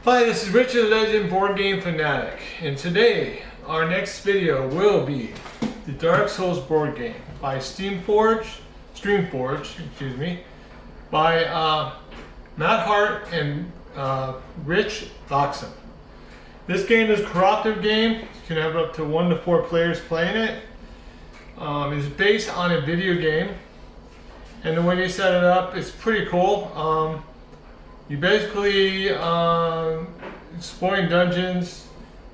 Hi, this is Richard Legend, Board Game Fanatic, and today our next video will be the Dark Souls board game by Streamforge, by Matt Hart and Rich Loxam. This game is a cooperative game. You can have up to 1 to 4 players playing it. It's based on a video game, and the way they set it up is pretty cool. You basically exploring dungeons,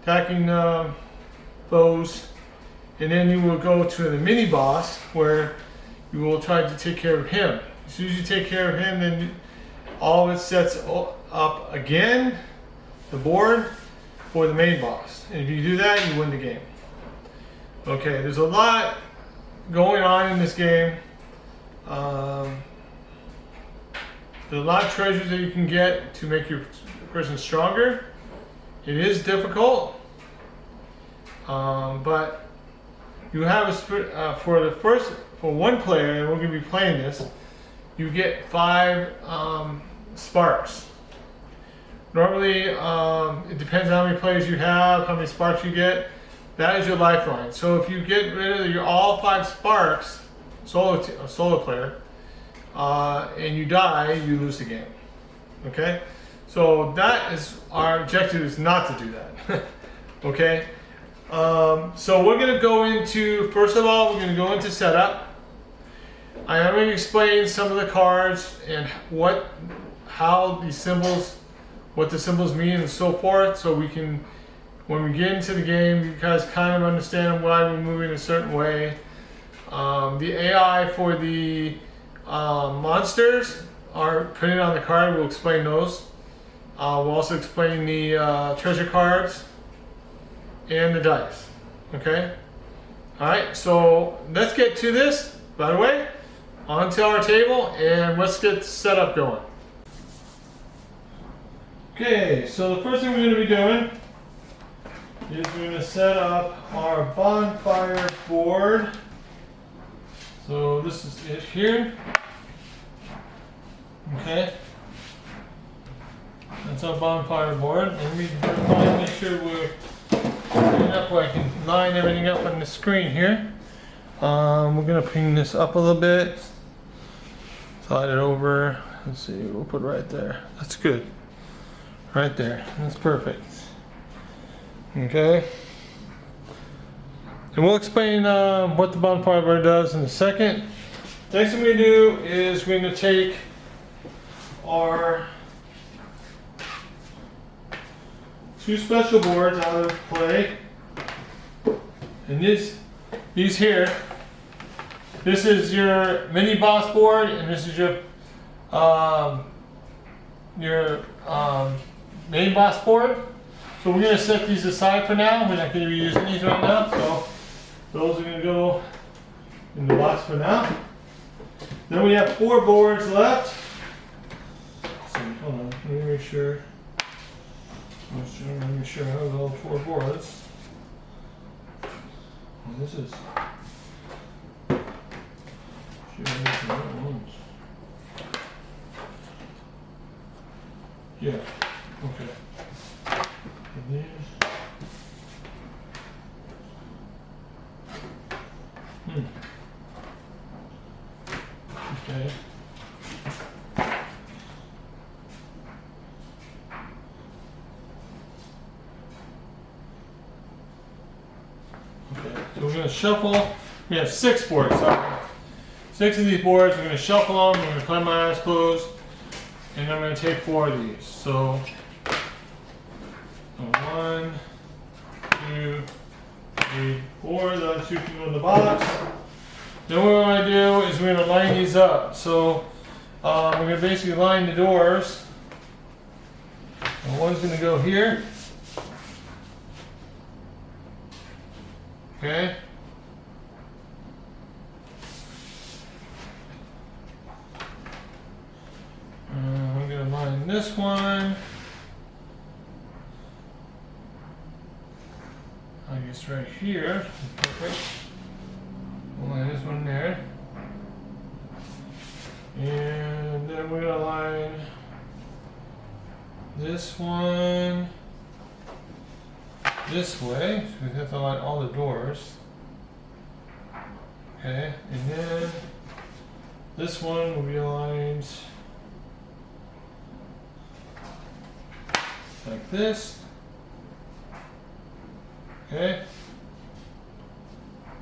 attacking foes, and then you will go to the mini boss where you will try to take care of him. As soon as you take care of him, then all of it sets up again the board for the main boss. And if you do that, you win the game. Okay, there's a lot going on in this game. There's a lot of treasures that you can get to make your person stronger. It is difficult, but you have for one player, and we're going to be playing this. You get 5 sparks. Normally, it depends on how many players you have, how many sparks you get. That is your lifeline. So if you get rid of all 5 sparks, solo player, and you die, you lose the game. Okay? So that is our objective, is not to do that. Okay? So we're going to go into, first of all, we're going to go into setup. I am going to explain some of the cards and what the symbols mean and so forth, so we can, when we get into the game, you guys kind of understand why we're moving a certain way. The AI for the monsters are printed on the card. We'll explain those. We'll also explain the treasure cards and the dice. Okay? Alright, so let's get to this. By the way, onto our table and let's get set up going. Okay, so the first thing we're going to be doing is we're going to set up our bonfire board. So this is it here. Okay. That's our bonfire board. And we want to make sure we're putting it up where I can line everything up on the screen here. We're going to ping this up a little bit. Slide it over. Let's see, we'll put it right there. That's good. Right there. That's perfect. Okay. And we'll explain what the bonfire board does in a second. Next thing we do is we're going to take our 2 special boards out of play. And these here, this is your mini boss board, and this is your main boss board. So we're going to set these aside for now. We're not going to be using these right now, so those are going to go in the box for now. Then we have 4 boards left. So hold on, let me make sure. Let me make sure I have all 4 boards. And this is. Yeah. Okay. And these. Okay. Okay, so we're going to shuffle. We have 6 boards. Sorry. 6 of these boards. We're going to shuffle them. We're going to play my eyes closed. And I'm going to take 4 of these. So 1, 2, 3, 4. The other 2 can go in the box. Then what we're going to do is we're going to line these up. So we're going to basically line the doors. And one's going to go here. Okay. I'm going to line this one. I guess right here. Perfect. We'll line this one there. And then we're going to line this one this way, so we have to line all the doors. Okay, and then this one will be aligned like this. Okay.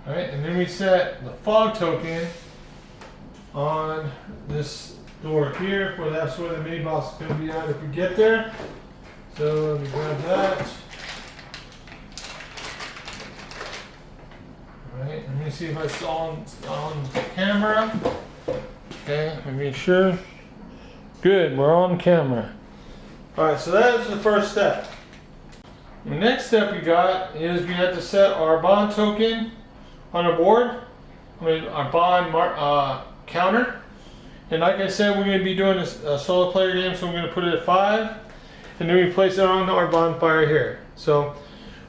Alright, and then we set the fog token on this door here, where that's where the mini boss is going to be at if we get there. So let me grab that. Alright, let me see if it's on the camera. Okay, let me make sure. Good, we're on camera. Alright, so that's the first step. The next step we got is we have to set our bond token on our board. I mean, our bond counter. And like I said, we're going to be doing a solo player game, so we're going to put it at 5. And then we place it on our bonfire here. So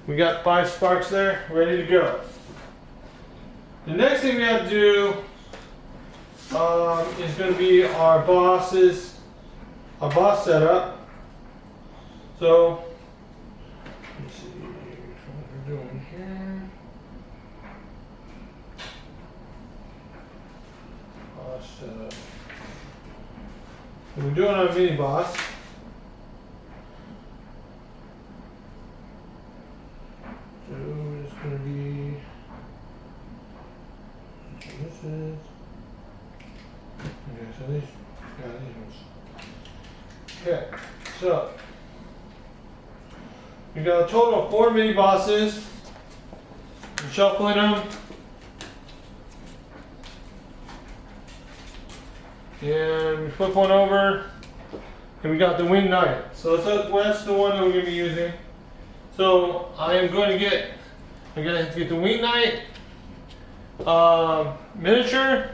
we got 5 sparks there, ready to go. The next thing we have to do is going to be our boss setup. So let's see what we're doing here. Boss setup. So we're doing our mini boss. So it's going to be. This is. Okay, so these ones. Okay, so we got a total of 4 mini bosses. I'm shuffling them. And we flip one over. And we got the Winged Knight. So that's the one that we're going to be using. So I am going to get, I'm going to have to get the Winged Knight miniature.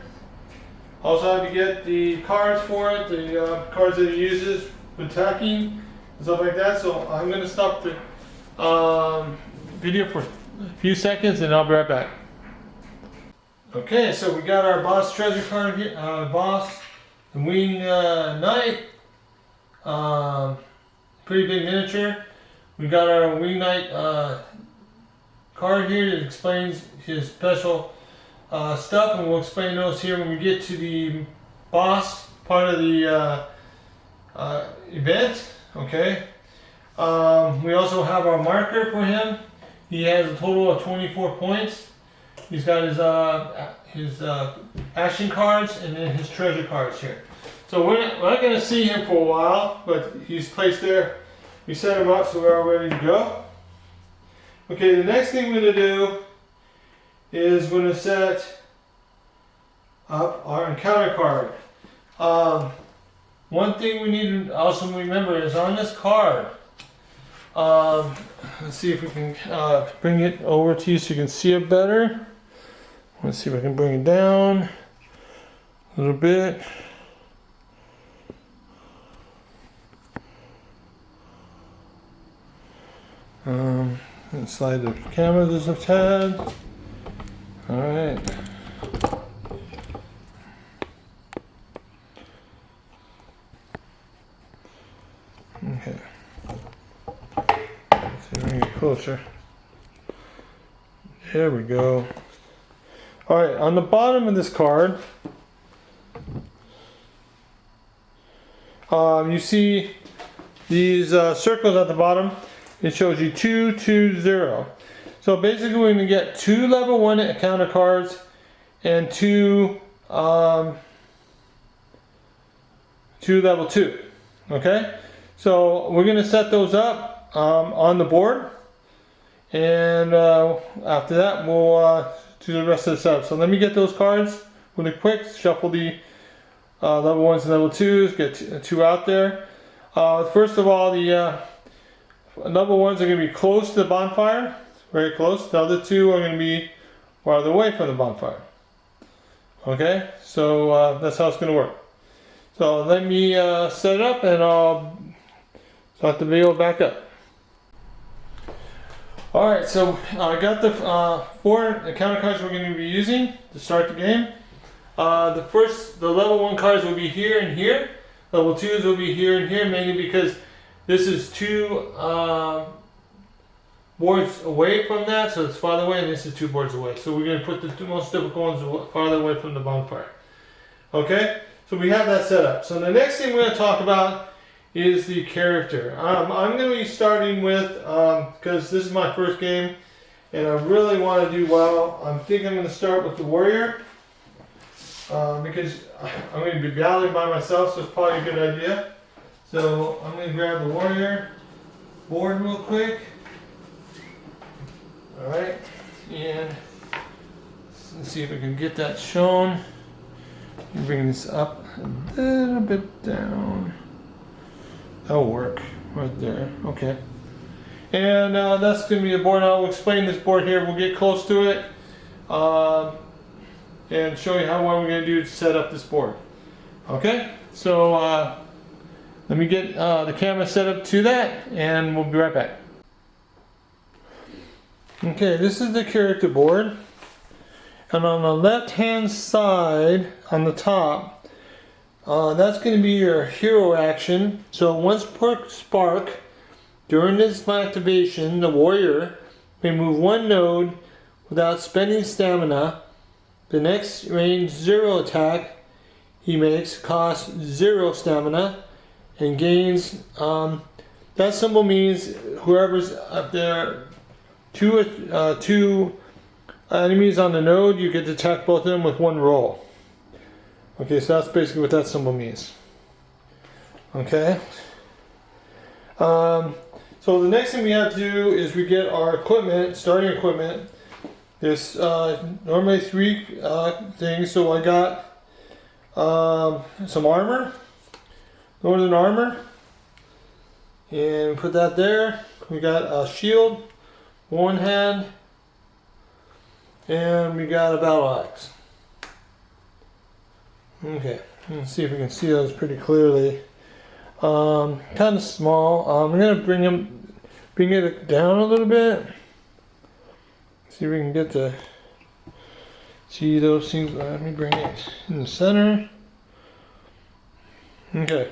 Also have to get the cards for it, the cards that it uses for attacking and stuff like that. So I'm going to stop the video for a few seconds and I'll be right back. Okay, so we got our boss treasure card here, the Winged Knight, pretty big miniature. We got our Winged Knight card here that explains his special stuff, and we'll explain those here when we get to the boss part of the event. Okay. We also have our marker for him. He has a total of 24 points. He's got his action cards and then his treasure cards here. So we're not going to see him for a while, but he's placed there. We set him up so we're all ready to go. Okay, the next thing we're going to do is we're going to set up our encounter card. One thing we need to also remember is on this card, let's see if we can bring it over to you so you can see it better. Let's see if I can bring it down a little bit. And slide the camera just a tad. Alright. Okay. Let's see if we can get closer. There we go. Alright, on the bottom of this card, you see these circles at the bottom. It shows you 2, 2, 0. So basically we're going to get 2 level 1 encounter cards and 2 level 2. Okay? So we're going to set those up on the board. And after that we'll do the rest of the setup. So let me get those cards really quick. Shuffle the level 1s and level 2s. Get 2 out there. First of all, the level 1s are going to be close to the bonfire. Very close. The other 2 are going to be farther away from the bonfire. Okay, so that's how it's going to work. So let me set it up and I'll start the video back up. Alright, so I got the 4 encounter cards we're going to be using to start the game. The level 1 cards will be here and here. Level 2s will be here and here, mainly because This is 2 boards away from that, so it's farther away, and this is 2 boards away. So we're going to put the 2 most difficult ones farther away from the bonfire. Okay, so we have that set up. So the next thing we're going to talk about is the character. I'm going to be starting with, because this is my first game, and I really want to do well, I think I'm going to start with the warrior, because I'm going to be battling by myself, so it's probably a good idea. So I'm going to grab the warrior board real quick. Alright, and let's see if I can get that shown. Bring this up a little bit down. That'll work right there. Okay. And that's going to be the board. I'll explain this board here. We'll get close to it and show you how what we're going to do to set up this board. Okay, so let me get the camera set up to that, and we'll be right back. Okay, this is the character board, and on the left hand side on the top, that's going to be your hero action. So once per spark, during this activation, the warrior may move 1 node without spending stamina. The next range 0 attack he makes costs 0 stamina and gains, that symbol means whoever's up there, two enemies on the node, you get to attack both of them with 1 roll. Okay, so that's basically what that symbol means. Okay. So the next thing we have to do is we get our equipment, starting equipment. There's normally 3 things. So I got some armor, northern armor, and put that there. We got a shield, 1 hand, and we got a battle axe. Okay, let's see if we can see those pretty clearly. Kind of small. I'm gonna bring it down a little bit. See if we can get to see those things. Let me bring it in the center. Okay.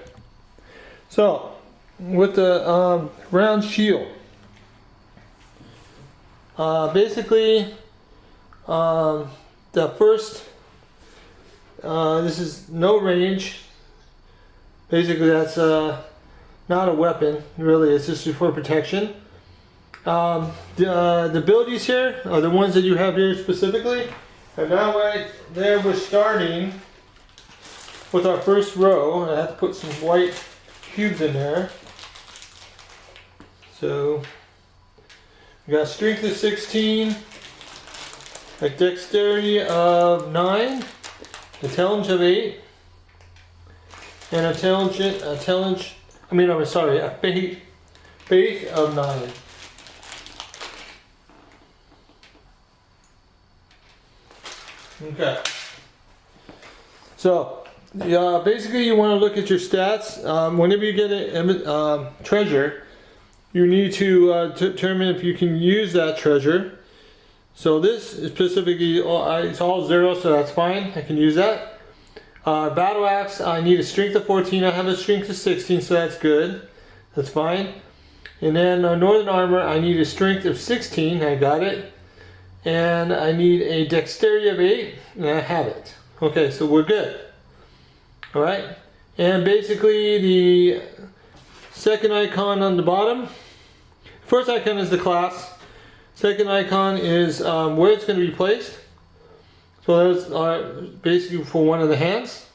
So with the round shield, basically the first, this is no range. Basically that's not a weapon, really, it's just for protection. The abilities here are the ones that you have here specifically, and that way there we're starting with our first row. I have to put some white cubes in there. So we got strength of 16, a dexterity of 9, intelligence of 8, and a faith of 9. Okay. So, basically you want to look at your stats. Whenever you get a treasure, you need to determine if you can use that treasure. So this is specifically, it's all 0, so that's fine. I can use that. Battle axe, I need a strength of 14. I have a strength of 16, so that's good. That's fine. And then northern armor, I need a strength of 16. I got it. And I need a dexterity of 8, and I have it. Okay, so we're good. All right. And basically the second icon on the bottom, first icon is the class. Second icon is where it's going to be placed. So those are basically for one of the hands.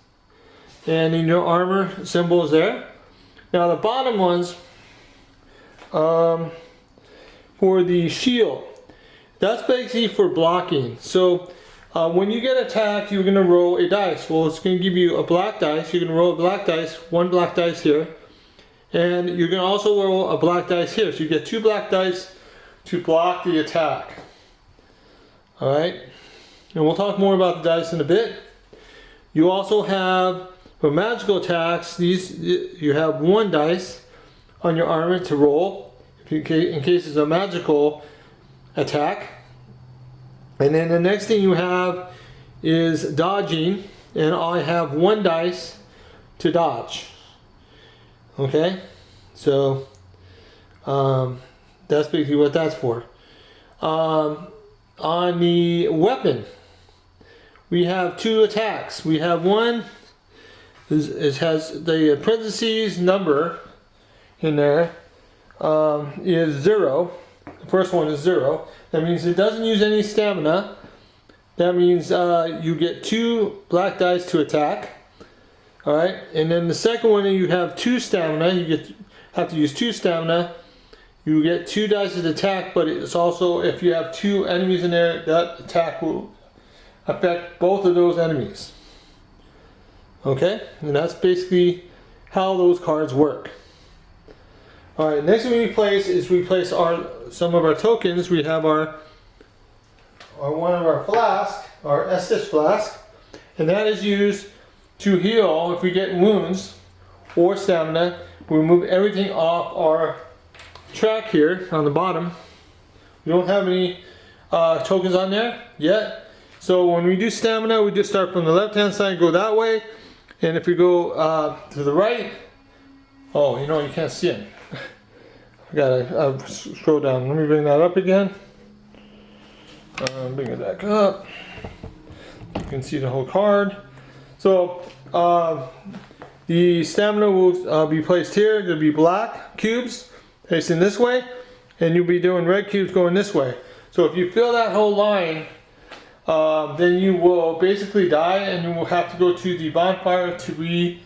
And in your armor symbol is there. Now the bottom ones, for the shield, that's basically for blocking. So when you get attacked, you're going to roll a dice. Well, it's going to give you a black dice. You're going to roll a black dice, 1 black dice here. And you're going to also roll a black dice here. So you get 2 black dice to block the attack. Alright. And we'll talk more about the dice in a bit. You also have, for magical attacks, you have 1 dice on your armor to roll in case it's a magical attack. And then the next thing you have is dodging, and I have 1 dice to dodge. Okay, so That's basically what that's for. On the weapon, we have 2 attacks. We have one, it has the parentheses number in there, is 0. The first one is 0. That means it doesn't use any stamina. That means you get 2 black dice to attack. Alright, and then the second one, you have 2 stamina. You have to use 2 stamina. You get 2 dice to attack, but it's also, if you have 2 enemies in there, that attack will affect both of those enemies. Okay, and that's basically how those cards work. Alright, next thing we place is we place some of our tokens. We have our one of our flask, our Estus flask, and that is used to heal if we get wounds or stamina. We remove everything off our track here on the bottom. We don't have any tokens on there yet. So when we do stamina, we just start from the left hand side, go that way. And if we go to the right, oh, you know, you can't see it. I gotta scroll down. Let me bring that up again. Bring it back up. You can see the whole card. So the stamina will be placed here. There'll be black cubes facing this way, and you'll be doing red cubes going this way. So if you fill that whole line, then you will basically die, and you will have to go to the bonfire to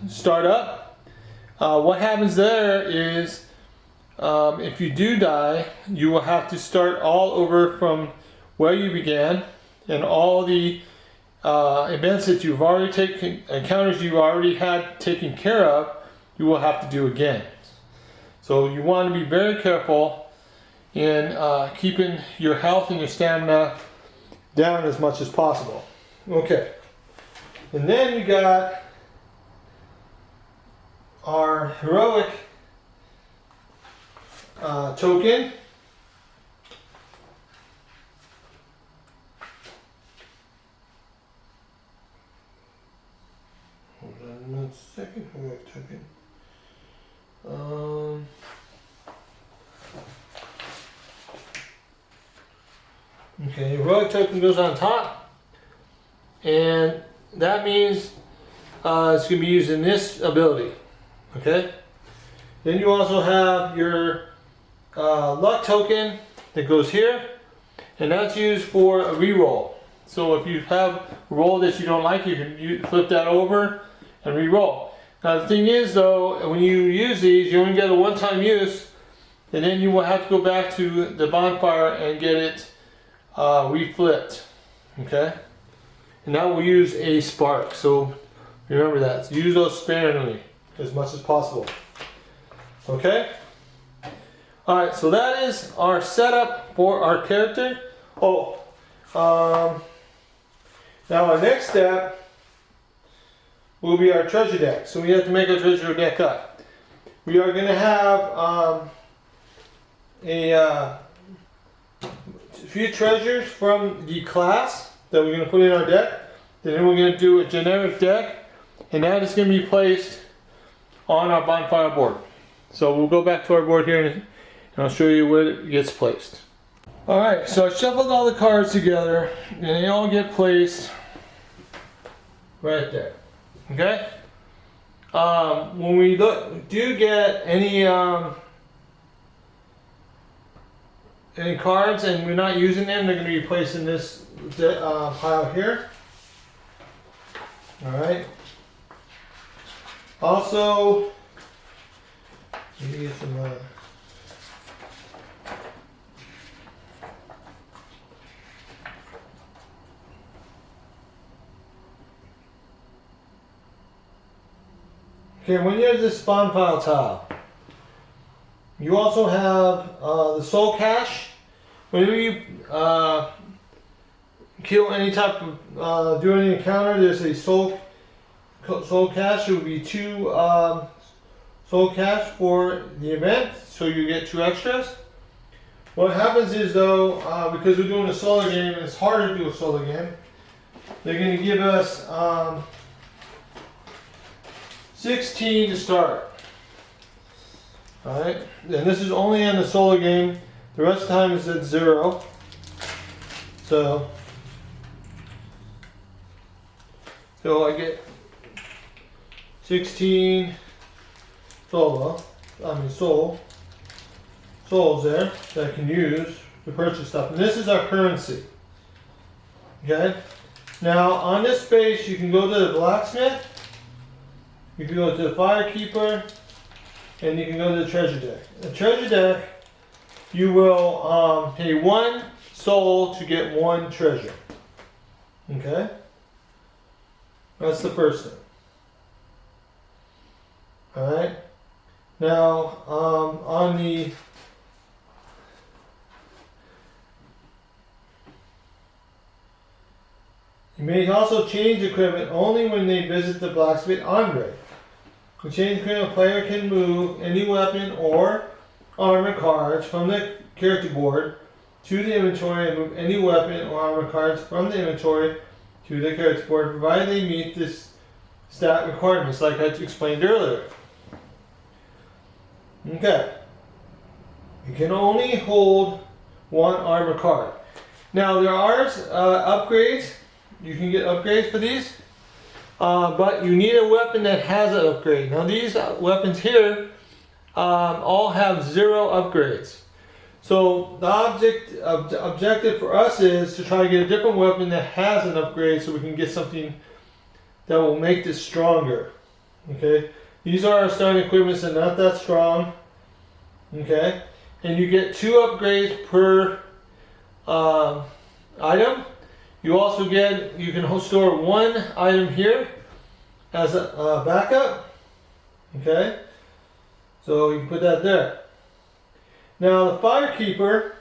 start up. What happens there is, if you do die, you will have to start all over from where you began, and all the events that you've already taken, encounters you already had taken care of, you will have to do again. So you want to be very careful in keeping your health and your stamina down as much as possible. Okay, and then we got our heroic token. Hold on a second, heroic token. Okay, heroic token goes on top, and that means it's going to be used in this ability. Okay. Then you also have your luck token that goes here, and that's used for a reroll. So if you have a roll that you don't like, you can flip that over and reroll. Now the thing is though, when you use these, you only get a one-time use, and then you will have to go back to the bonfire and get it reflipped. Okay? And that will use a spark. So remember that. So use those sparingly as much as possible. Okay? Alright, so that is our setup for our character. Now our next step will be our treasure deck. So we have to make our treasure deck up. We are going to have a few treasures from the class that we're going to put in our deck. Then we're going to do a generic deck, and that is going to be placed on our bonfire board. So we'll go back to our board here and I'll show you where it gets placed. Alright, so I shuffled all the cards together and they all get placed right there. Okay? When we do get any cards and we're not using them, they're going to be placed in this pile here. Alright. Also, let me get some okay, when you have this spawn file tile, you also have the soul cache. Whenever you kill any type of do any encounter, there's a soul cache. It will be 2 soul cache for the event, so you get 2 extras. What happens is though, because we're doing a solo game, it's harder to do a solo game. They're going to give us 16 to start. Alright, and this is only on the solo game. The rest of the time is at 0. So I get 16 souls there that I can use to purchase stuff. And this is our currency. Okay? Now on this space you can go to the blacksmith, you can go to the firekeeper, and you can go to the treasure deck. The treasure deck, you will pay 1 soul to get 1 treasure. Okay? That's the first thing. Alright? Now, on the you may also change equipment only when they visit the blacksmith Andre. To change equipment, a player can move any weapon or armor cards from the character board to the inventory and move any weapon or armor cards from the inventory to the character board, provided they meet this stat requirements like I explained earlier. Okay. You can only hold 1 armor card. Now there are upgrades. You can get upgrades for these. But you need a weapon that has an upgrade. Now these weapons here all have 0 upgrades. So the objective for us is to try to get a different weapon that has an upgrade so we can get something that will make this stronger. Okay, these are our starting equipments and not that strong. Okay, and you get 2 upgrades per item. You also you can store 1 item here as a backup. Okay, so you can put that there. Now the firekeeper,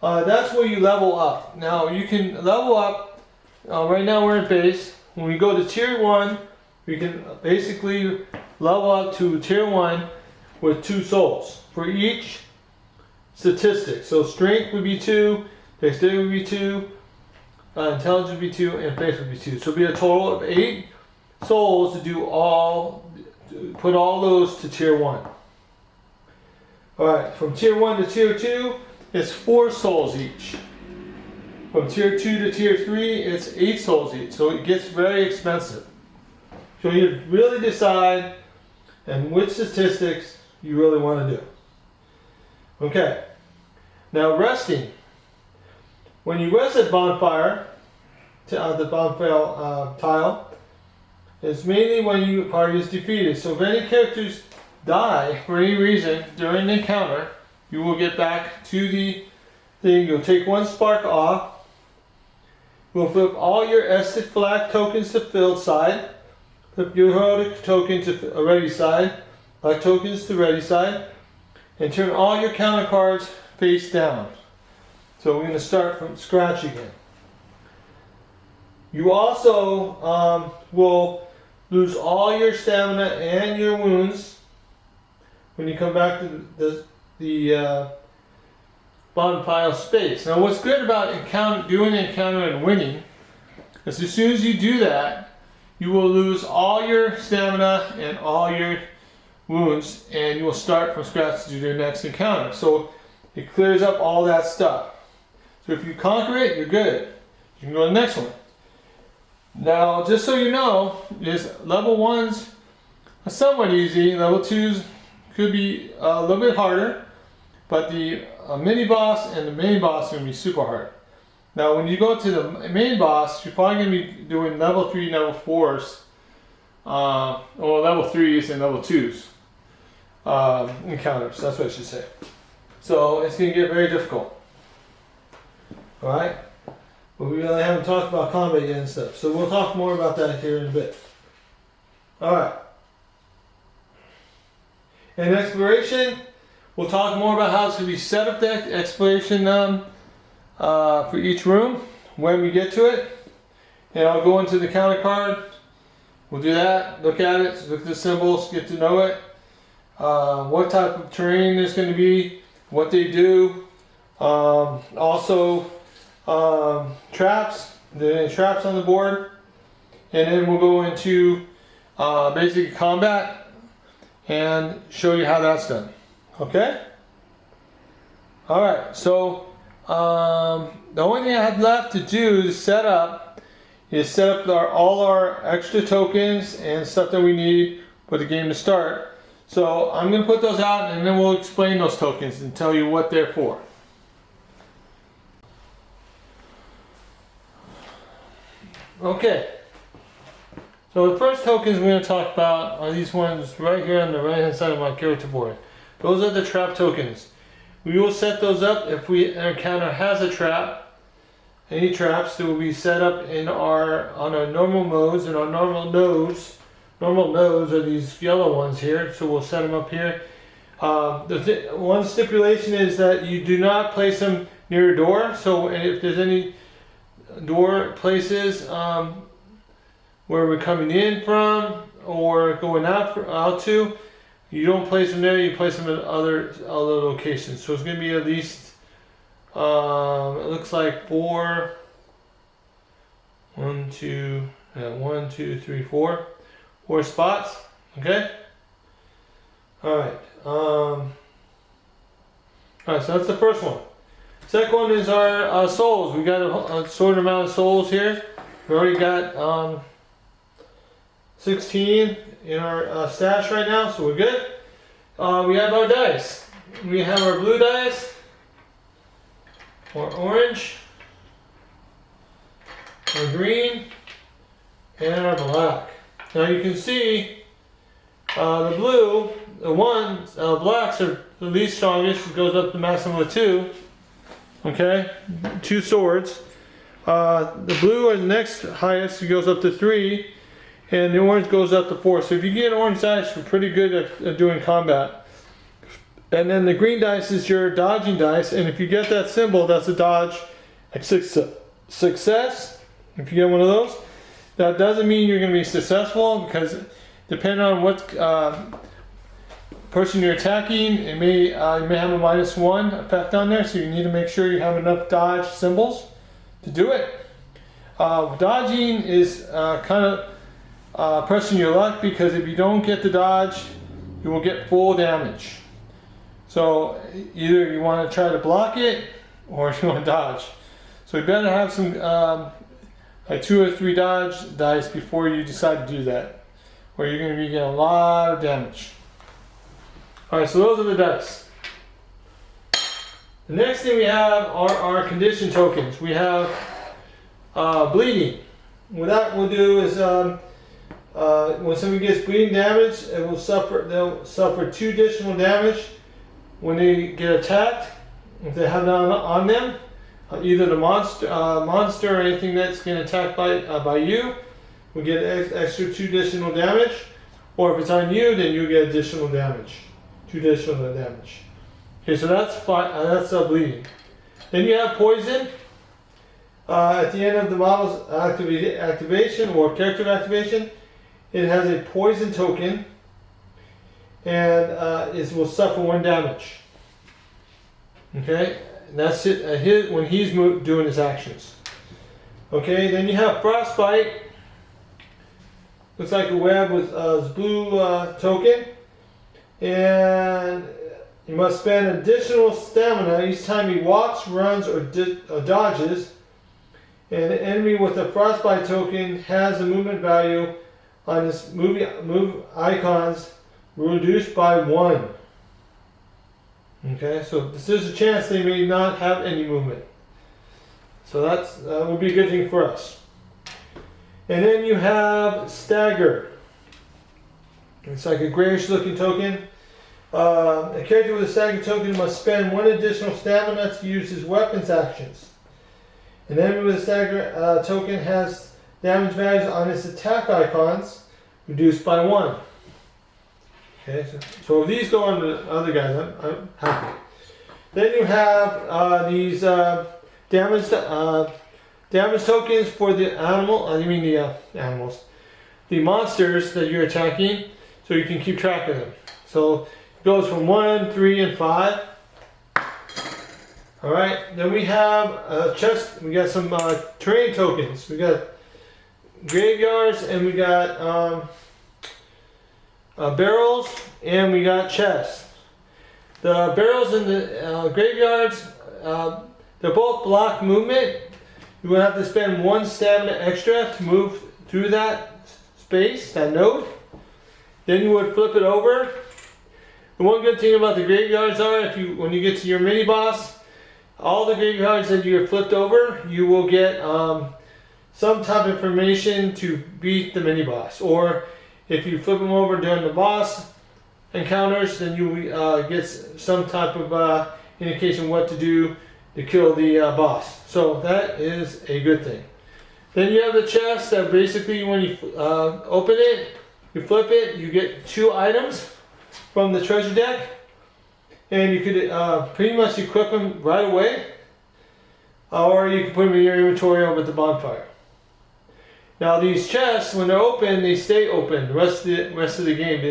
that's where you level up. Now you can level up, right now we're in base. When we go to tier 1, we can basically level up to tier 1 with 2 souls for each statistic. So strength would be 2, dexterity would be 2, intelligence would be 2, and faith would be 2. So it'd be a total of 8 souls to put all those to tier 1. Alright, from tier 1 to tier 2, it's 4 souls each. From tier 2 to tier 3, it's 8 souls each. So it gets very expensive. So you really decide and which statistics you really want to do. Okay, now resting. When you rest at bonfire, the bonfire tile, it's mainly when your party is defeated. So if any characters die for any reason during the encounter, you will get back to the thing. You'll take 1 spark off. You'll flip all your Estus Flag tokens to filled side. Flip your heroic token to a ready side. Black tokens to ready side. And turn all your counter cards face down. So we're going to start from scratch again. You also will lose all your stamina and your wounds when you come back to the bonfire space. Now what's good about doing the encounter and winning is as soon as you do that, you will lose all your stamina and all your wounds, and you will start from scratch to do your next encounter. So it clears up all that stuff. So if you conquer it, you're good. You can go to the next one. Now, just so you know, level 1s are somewhat easy. Level 2s could be a little bit harder, but the mini boss and the main boss are going to be super hard. Now, when you go to the main boss, you're probably going to be doing level 3, level 4s, or level 3s and level 2s encounters. That's what I should say. So it's going to get very difficult. Alright? But we really haven't talked about combat yet and stuff. So we'll talk more about that here in a bit. Alright. In exploration, we'll talk more about how it's going to be set up, the exploration for each room when we get to it. And I'll go into the counter card. We'll do that, look at it, look at the symbols, get to know it. What type of terrain there's going to be, what they do. Also, traps, the traps on the board. And then we'll go into basic combat and show you how that's done. Okay? Alright, so the only thing I have left to do to set up all our extra tokens and stuff that we need for the game to start. So I'm going to put those out and then we'll explain those tokens and tell you what they're for. Okay. So the first tokens we're going to talk about are these ones right here on the right hand side of my character board. Those are the trap tokens. We will set those up if our encounter has a trap. Any traps that will be set up on our normal modes and our normal nodes. Normal nodes are these yellow ones here, so we'll set them up here. One stipulation is that you do not place them near a door. So if there's any door places where we're coming in from or going out to, you don't place them there. You place them in other locations. So it's going to be at least it looks like 4. 1, 2, 4. 4 spots. Okay. All right. All right. So that's the first one. Second one is our souls. We got a certain amount of souls here. We already got 16 in our stash right now, so we're good. We have our dice. We have our blue dice, our orange, our green, and our black. Now you can see the blue, blacks are the least strongest. It goes up to maximum of 2. Okay, 2 swords. The blue are the next highest. It goes up to 3. And the orange goes up to 4. So if you get orange dice, you're pretty good at doing combat. And then the green dice is your dodging dice. And if you get that symbol, that's a dodge success. If you get one of those, that doesn't mean you're going to be successful, because depending on what person you're attacking, you may have a -1 effect on there. So you need to make sure you have enough dodge symbols to do it. Dodging is kind of pressing your luck, because if you don't get the dodge, you will get full damage. So either you want to try to block it or you want to dodge. So you better have some like 2 or 3 dodge dice before you decide to do that, or you're going to be getting a lot of damage. Alright, so those are the dice. The next thing we have are our condition tokens. We have bleeding. What that will do is when somebody gets bleeding damage, they'll suffer 2 additional damage when they get attacked. If they have that on them, either the monster or anything that's getting attacked by you will get extra 2 additional damage, or if it's on you, then you get additional damage, 2 additional damage. Okay, so that's bleeding. Then you have poison. At the end of the model's activation or character activation, it has a poison token, and it will suffer 1 damage. Okay, and that's it when he's doing his actions. Okay, then you have frostbite. Looks like a web with blue token, and you must spend additional stamina each time he walks, runs, or dodges. And an enemy with a frostbite token has a movement value on his move icons reduced by 1. Okay, so there's a chance they may not have any movement. So that would be a good thing for us. And then you have stagger. It's like a grayish looking token. A character with a stagger token must spend 1 additional stamina to use his weapons actions. An enemy with a stagger token has damage values on its attack icons reduced by 1. Okay, so if these go on to other guys, I'm happy. Then you have these damage tokens for the the monsters that you're attacking, so you can keep track of them. So it goes from 1, 3, and 5. All right. Then we have chest. We got some terrain tokens. We got graveyards, and we got barrels, and we got chests. The barrels in the graveyards, they're both block movement. You will have to spend 1 stamina extra to move through that space, that node. Then you would flip it over. The one good thing about the graveyards are, when you get to your mini boss, all the graveyards that you have flipped over, you will get some type of information to beat the mini boss. Or if you flip them over during the boss encounters, then you get some type of indication what to do to kill the boss. So that is a good thing. Then you have the chest that basically when you open it, you flip it, you get 2 items from the treasure deck. And you could pretty much equip them right away. Or you can put them in your inventory over at the bonfire. Now these chests, when they're open, they stay open the rest of the game.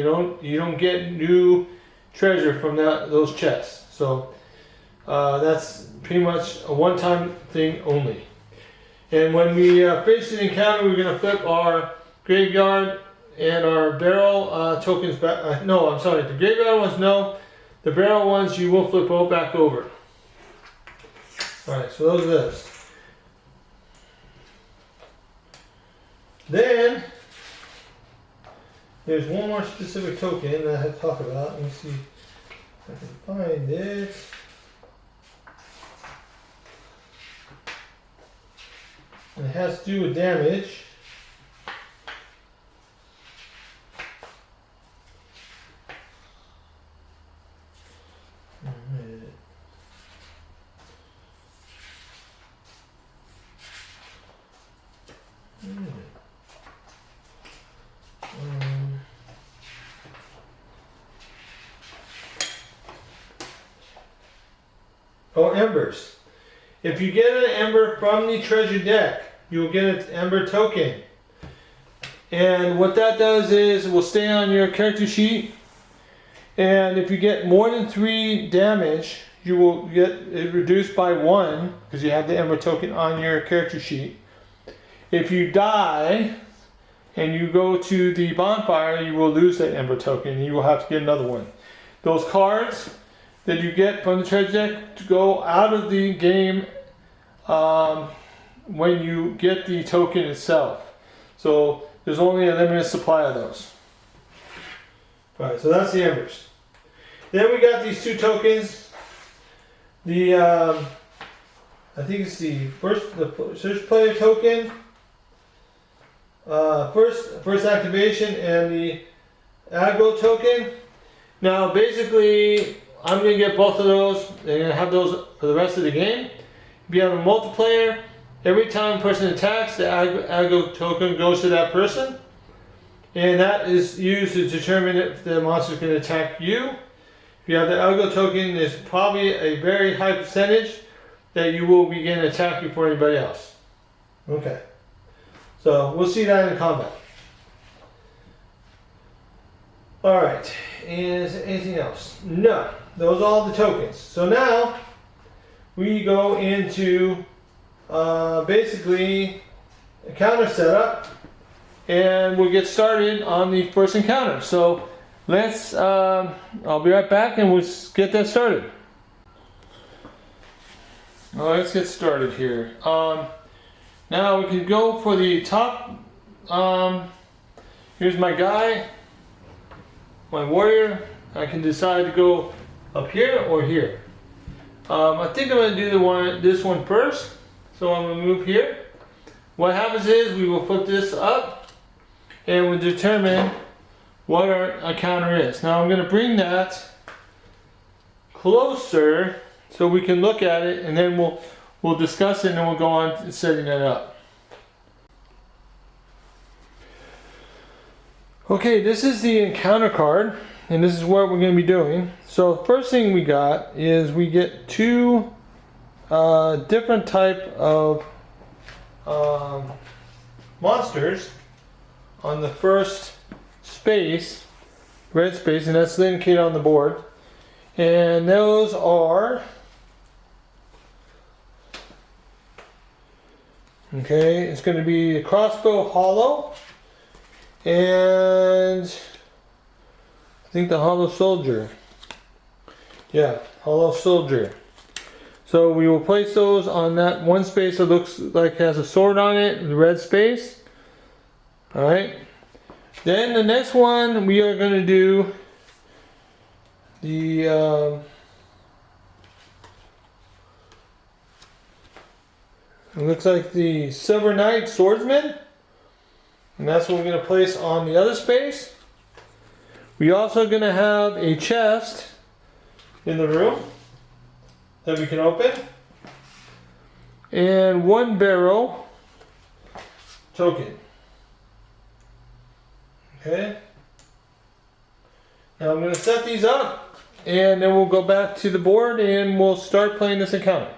You don't get new treasure from those chests. So that's pretty much a one-time thing only. And when we finish the encounter, we're going to flip our graveyard and our barrel tokens back. No, I'm sorry. The graveyard ones, no. The barrel ones, you will flip all back over. Alright, so those are those. Then, there's one more specific token that I have to talk about. Let me see if I can find it. And it has to do with damage. Oh, embers. If you get an ember from the treasure deck, you'll get an ember token. And what that does is it will stay on your character sheet. And if you get more than 3 damage, you will get it reduced by 1 because you have the ember token on your character sheet. If you die and you go to the bonfire, you will lose that ember token and you will have to get another one. Those cards that you get from the treasure deck to go out of the game when you get the token itself. So there's only a limited supply of those. Alright, so that's the embers. Then we got these 2 tokens. The I think it's the search player token. First activation and the aggro token. Now basically I'm going to get both of those. They're going to have those for the rest of the game. If you have a multiplayer, every time a person attacks, the aggro token goes to that person. And that is used to determine if the monster can attack you. If you have the aggro token, there's probably a very high percentage that you will begin attacking before anybody else. Okay. So we'll see that in combat. Alright. And is there anything else? No. Those are all the tokens. So now we go into basically a counter setup and we'll get started on the first encounter. So let's, I'll be right back and we'll get that started. Alright, let's get started here. Now we can go for the top. Here's my guy, my warrior. I can decide to go up here or here. I think I'm going to do this one first. So I'm going to move here. What happens is we will flip this up and we'll determine what our counter is. Now I'm going to bring that closer so we can look at it and then we'll discuss it and then we'll go on to setting that up. Okay, this is the encounter card. And this is what we're going to be doing. So first thing we got is we get 2 different type of monsters on the first space, red space, and that's indicated on the board. And those are, okay, it's going to be the crossbow hollow and I think the hollow soldier. Yeah, Hollow Soldier. So we will place those on that one space that looks like has a sword on it, the red space. Alright. Then the next one we are going to do the it looks like the Silver Knight Swordsman. And that's what we're going to place on the other space. We're also going to have a chest in the room that we can open. And one barrel token. Okay. Now I'm going to set these up and then we'll go back to the board and we'll start playing this encounter.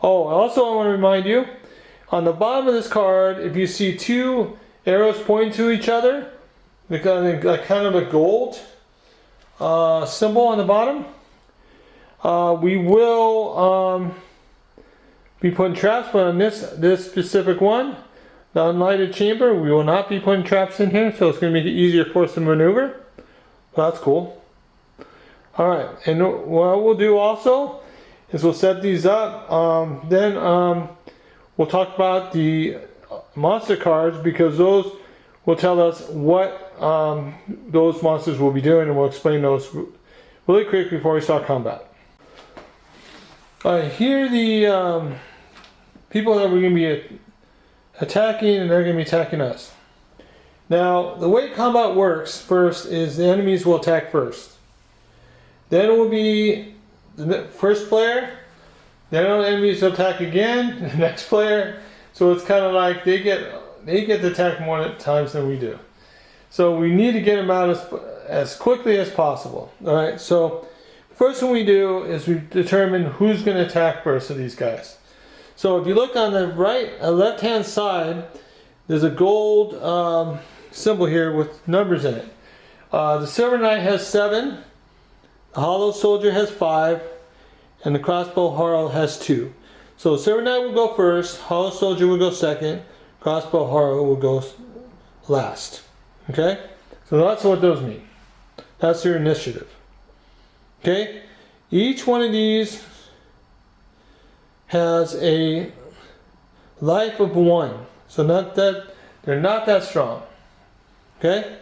Oh, also I want to remind you, on the bottom of this card, if you see two arrows pointing to each other, like kind of a gold symbol on the bottom, we will be putting traps, but on this specific one, the unlighted chamber, we will not be putting traps in here, so it's going to make it easier for us to maneuver. Well, that's cool. Alright, and what we'll do also is we'll set these up. Then we'll talk about the monster cards, because those will tell us what those monsters will be doing, and we'll explain those really quick before we start combat. Alright, here are the people that we're going to be attacking, and they're going to be attacking us. Now, the way combat works first is the enemies will attack first. Then it will be the first player, then the enemies will attack again, the next player. So it's kind of like they get to attack more times than we do. So we need to get them out as quickly as possible. Alright, so first thing we do is we determine who's going to attack first of these guys. So if you look on the left hand side, there's a gold symbol here with numbers in it. The Silver Knight has 7, the Hollow Soldier has 5, and the Crossbow Harrow has 2. So Silver Knight will go first, Hollow Soldier will go second, Crossbow Harrow will go last. Okay? So that's what those mean. That's your initiative. Okay? Each one of these has a life of 1. So they're not that strong. Okay?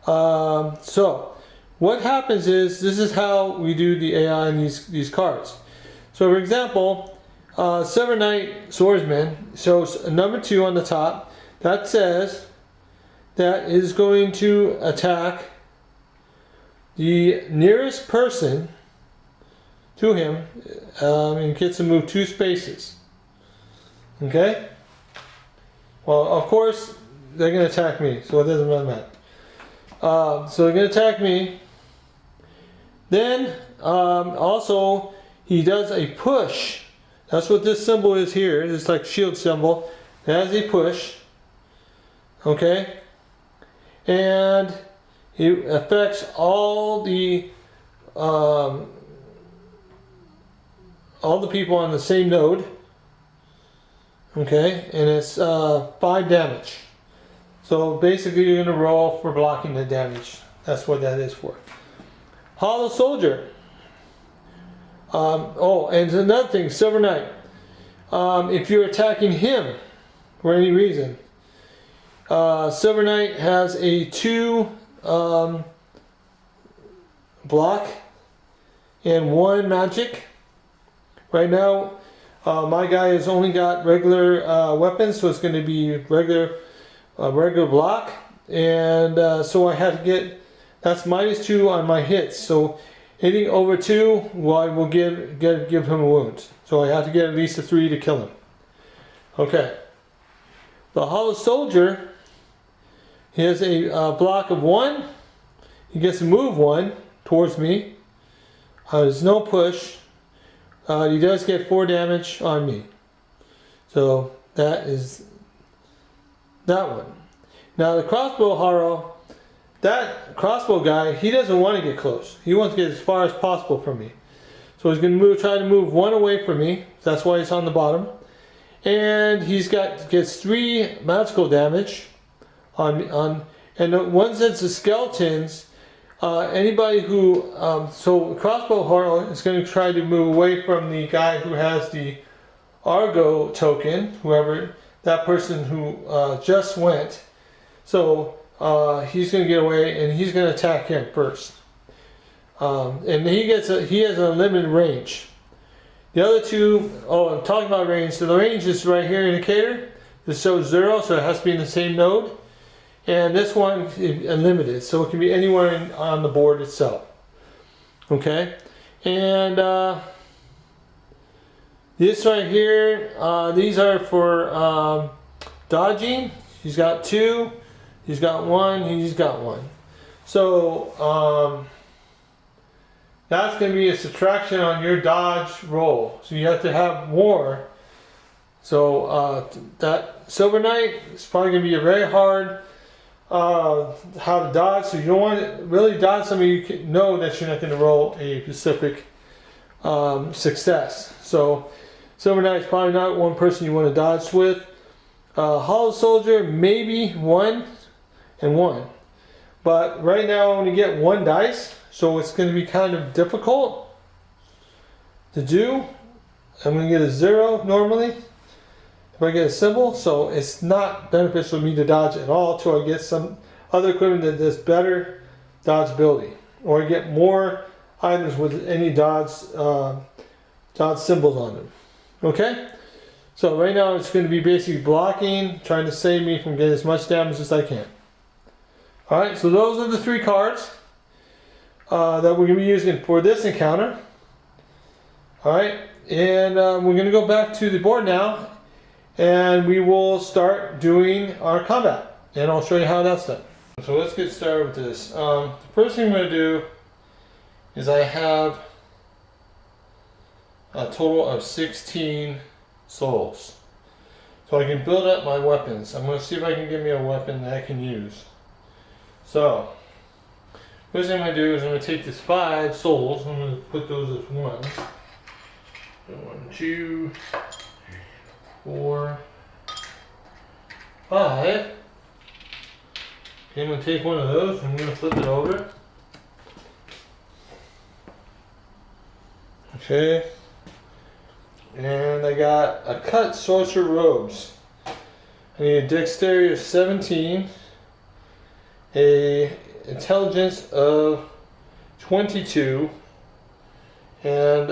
So what happens is, this is how we do the AI in these cards. So for example, Silver Knight Swordsman shows a number 2 on the top. That says that is going to attack the nearest person to him, and gets to move 2 spaces. Okay? Well, of course, they're going to attack me, so it doesn't really matter. So they're going to attack me. Then, also, he does a push. That's what this symbol is here. It's like shield symbol. It has a push. Okay? And it affects all the people on the same node. Okay? And it's 5 damage. So basically you're going to roll for blocking the damage. That's what that is for. Hollow Soldier. Oh, and another thing, Silver Knight. If you're attacking him for any reason, Silver Knight has a 2 block and 1 magic. Right now, my guy has only got regular weapons, so it's going to be regular block, and so I had to get, that's -2 on my hits. So hitting over 2, well, I will give him a wound. So I have to get at least a 3 to kill him. Okay. The Hollow Soldier, he has a block of 1. He gets to move 1 towards me. There's no push. He does get 4 damage on me. So that is that one. Now the Crossbow Harrow, that crossbow guy, he doesn't want to get close. He wants to get as far as possible from me. So he's going to try to move 1 away from me. That's why he's on the bottom. And gets 3 magical damage on, And the ones that's the skeletons, anybody who, so crossbow hunter is going to try to move away from the guy who has the Argo token, whoever, that person who just went. So he's going to get away and he's going to attack him first. And he has an unlimited range. The other two, I'm talking about range. So the range is right here, indicator. This shows 0, so it has to be in the same node. And this one is unlimited, so it can be anywhere on the board itself. Okay? And this right here, these are for dodging. He's got 2, he's got 1, he's got 1. So that's going to be a subtraction on your dodge roll. So you have to have more. So that Silver Knight is probably going to be a very hard how to dodge. So you don't want to really dodge somebody you can know that you're not going to roll a specific success. So Silver Knight is probably not one person you want to dodge with. Hollow Soldier, maybe 1 and 1. But right now I only get 1 dice, so it's going to be kind of difficult to do. I'm going to get a 0 normally if I get a symbol, so it's not beneficial to me to dodge at all until I get some other equipment that does better dodge ability, or I get more items with any dodge symbols on them. Okay, so right now it's going to be basically blocking, trying to save me from getting as much damage as I can. Alright, so those are the 3 cards that we're going to be using for this encounter. Alright, and we're going to go back to the board now, and we will start doing our combat, and I'll show you how that's done. So let's get started with this. The first thing I'm going to do is I have a total of 16 souls. So I can build up my weapons. I'm going to see if I can get me a weapon that I can use. So, first thing I'm going to do is I'm going to take this 5 souls. I'm going to put those as 1. 1, 2, 4, 5. Okay, I'm going to take one of those. I'm going to flip it over. Okay. And I got a cut sorcerer robes. I need a dexterity of 17, a intelligence of 22, and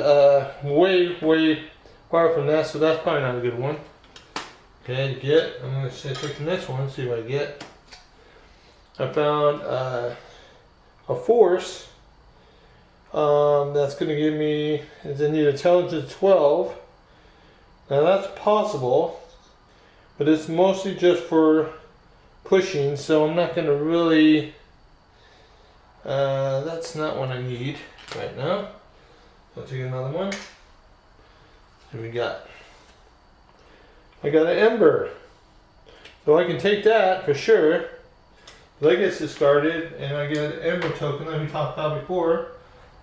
way far from that, so that's probably not a good one. Okay, I'm going to take the next one, see what I get. I found a force that's going to give me, I need intelligence 12. Now that's possible, but it's mostly just for pushing, so I'm not going to really, that's not what I need right now. I'll take another one. And I got an ember, so I can take that for sure. That gets discarded, and I get an ember token that we talked about before.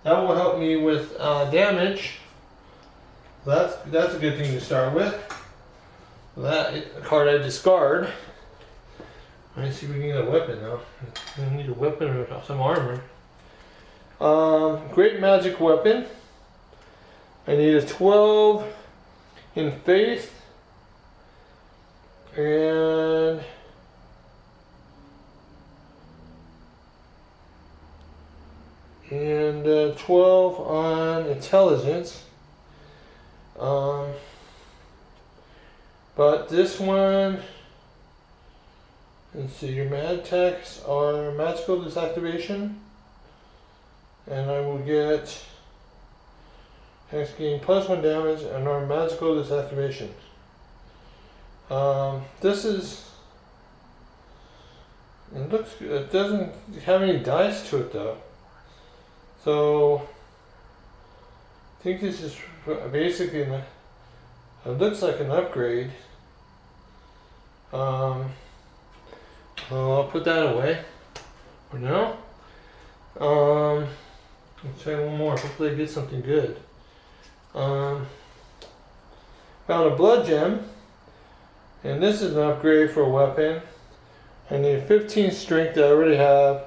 That will help me with damage. That's a good thing to start with. That card I discard. Let's see if we can get a weapon now. I need a weapon or some armor. Great magic weapon. I need a 12 in faith. And 12 on intelligence. But this one, let's see, your mad attacks are magical disactivation, and I will get attacks gain +1 damage and are magical disactivation. This is, it looks good. It doesn't have any dice to it though, so I think this is basically it looks like an upgrade. I'll put that away for now. Let's try one more. Hopefully I get something good. Found a blood gem, and this is an upgrade for a weapon. I need 15 strength that I already have.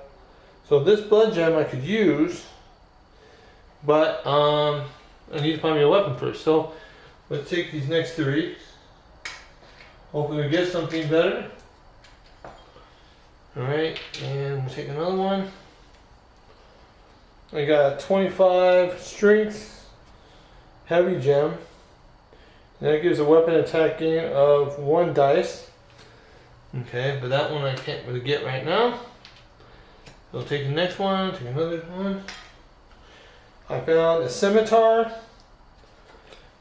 So this blood gem I could use, but I need to find me a weapon first. So let's take these next 3. Hopefully we get something better. Alright, and we'll take another one. I got 25 strength, heavy gem. And that gives a weapon attack gain of 1 dice. Okay, but that one I can't really get right now. So I'll take the next one, take another one. I found a scimitar.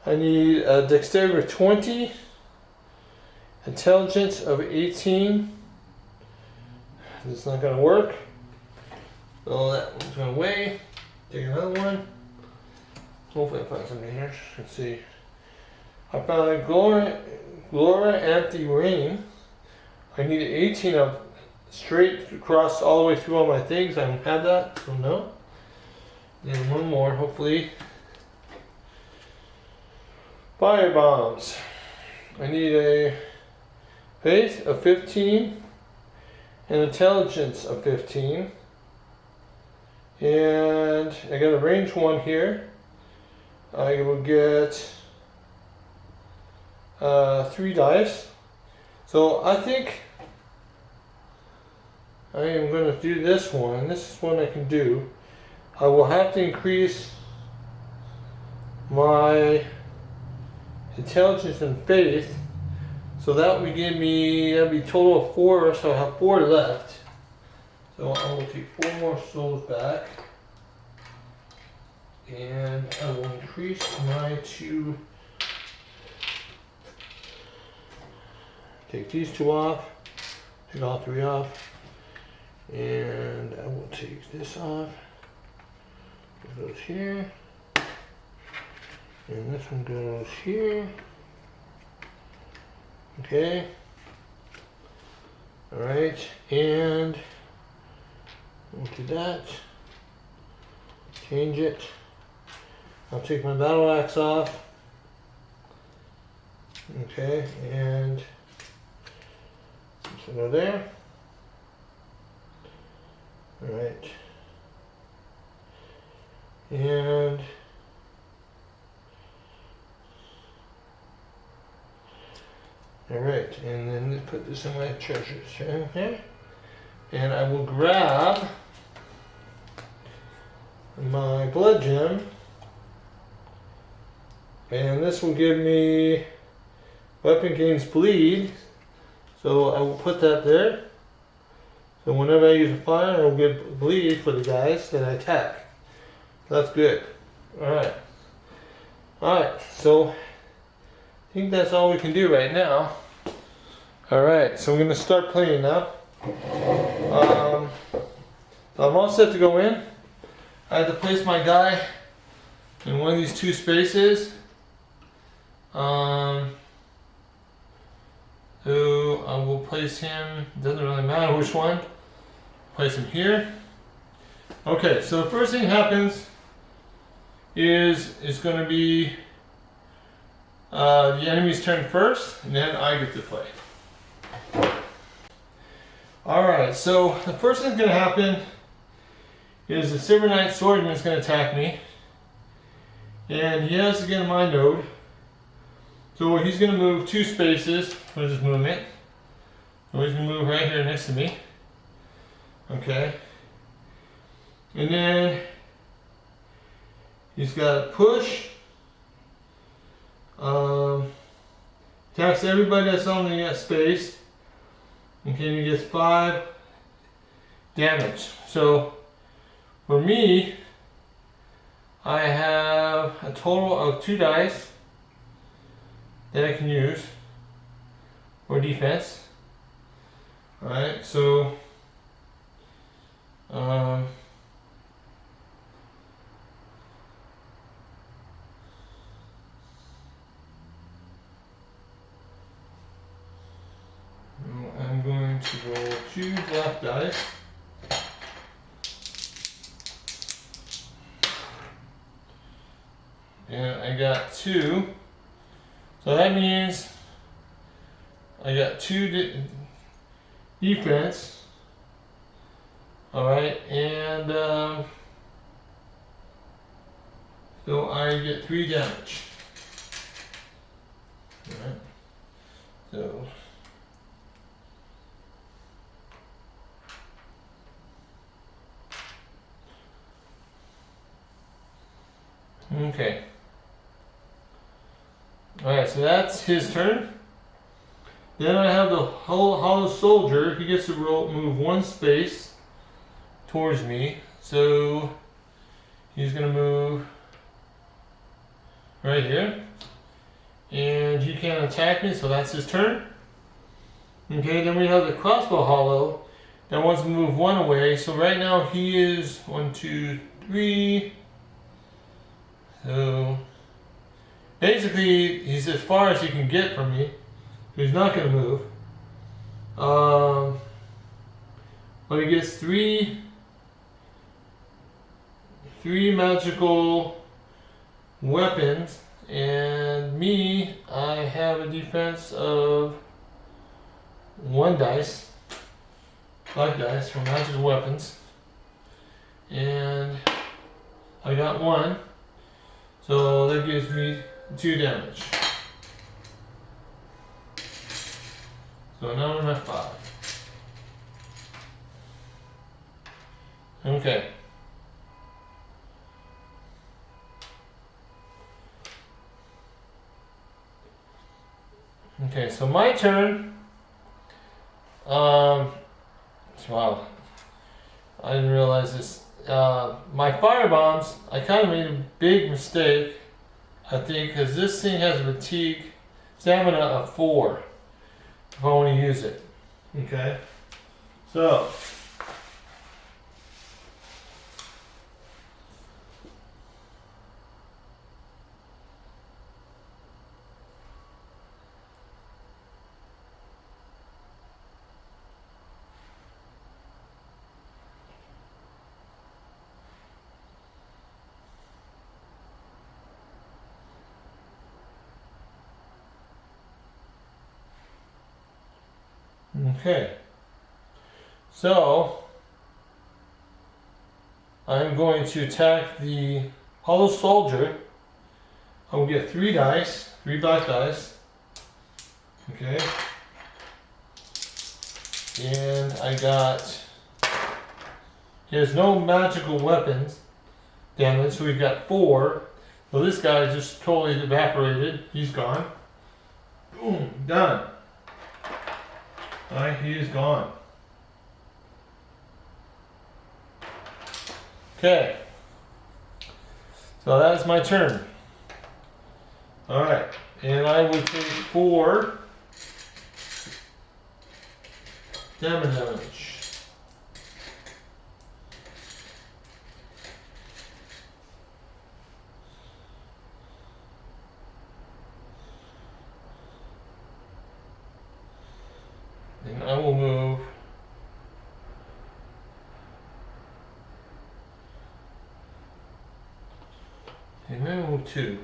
I need a dexterity of 20, intelligence of 18. This is not going to work. So that one's going away. Take another one. Hopefully I find something here. Let's see. I found a Glora Anti-Ring. I need 18 of straight across all the way through all my things. I don't have that, so no. And one more, hopefully. Fire bombs. I need a faith of 15 and intelligence of 15. And I got a range 1 here. I will get 3 dice. So I think I am going to do this one. This is one I can do. I will have to increase my intelligence and faith. So that would give me, that'd be a total of 4, so I have 4 left. So I will take 4 more souls back. And I will increase my 2. Take these 2 off. Take all 3 off. And I will take this off. It goes here. And this one goes here. Okay. Alright. And we'll do that. Change it. I'll take my battle axe off. Okay. And this will go there. Alright. And alright, and then put this in my treasures. Okay. And I will grab my blood gem. And this will give me weapon gains bleed. So I will put that there. So whenever I use a fire, I will get bleed for the guys that I attack. That's good. Alright. Alright, so I think that's all we can do right now. Alright, so we're going to start playing now. I'm all set to go in. I have to place my guy in one of these 2 spaces. So I will place him, doesn't really matter which one. Place him here. Okay, so the first thing happens is it's going to be the enemy's turn first, and then I get to play. Alright, so the first thing that's going to happen is the Silver Knight Swordsman is going to attack me. And he has to get in my node. So he's going to move 2 spaces for his movement. So he's going to move right here next to me. Okay. And then he's got to push. Attacks everybody that's on the space. Okay, he gets 5 damage. So for me, I have a total of 2 dice that I can use for defense. Alright, so I'm going to roll 2 black dice. And I got 2. So that means I got 2 defense. Alright, and so I get 3 damage. Alright, so okay. Alright, so that's his turn. Then I have the Hollow Soldier. He gets to move 1 space towards me. So he's going to move right here. And he can't attack me, so that's his turn. Okay, then we have the Crossbow Hollow that wants to move 1 away. So right now he is 1, 2, 3. So basically he's as far as he can get from me. He's not going to move. But he gets 3 magical weapons, and me, I have a defense of 1 dice, 5 dice for magical weapons, and I got 1, so that gives me 2 damage. So now I'm at 5. Okay. Okay, so my turn. Wow, I didn't realize this. My fire bombs, I kind of made a big mistake, I think, because this thing has a fatigue stamina of 4. If I want to use it. Okay. So. Okay, so I'm going to attack the Hollow Soldier. I will get 3 dice, 3 black dice. Okay, and I got, he has no magical weapons damage, so we've got 4. So this guy just totally evaporated. He's gone. Boom, done. Alright, he is gone. Okay. So that's my turn. Alright, and I will take 4 damage. And I will move and I will move 2.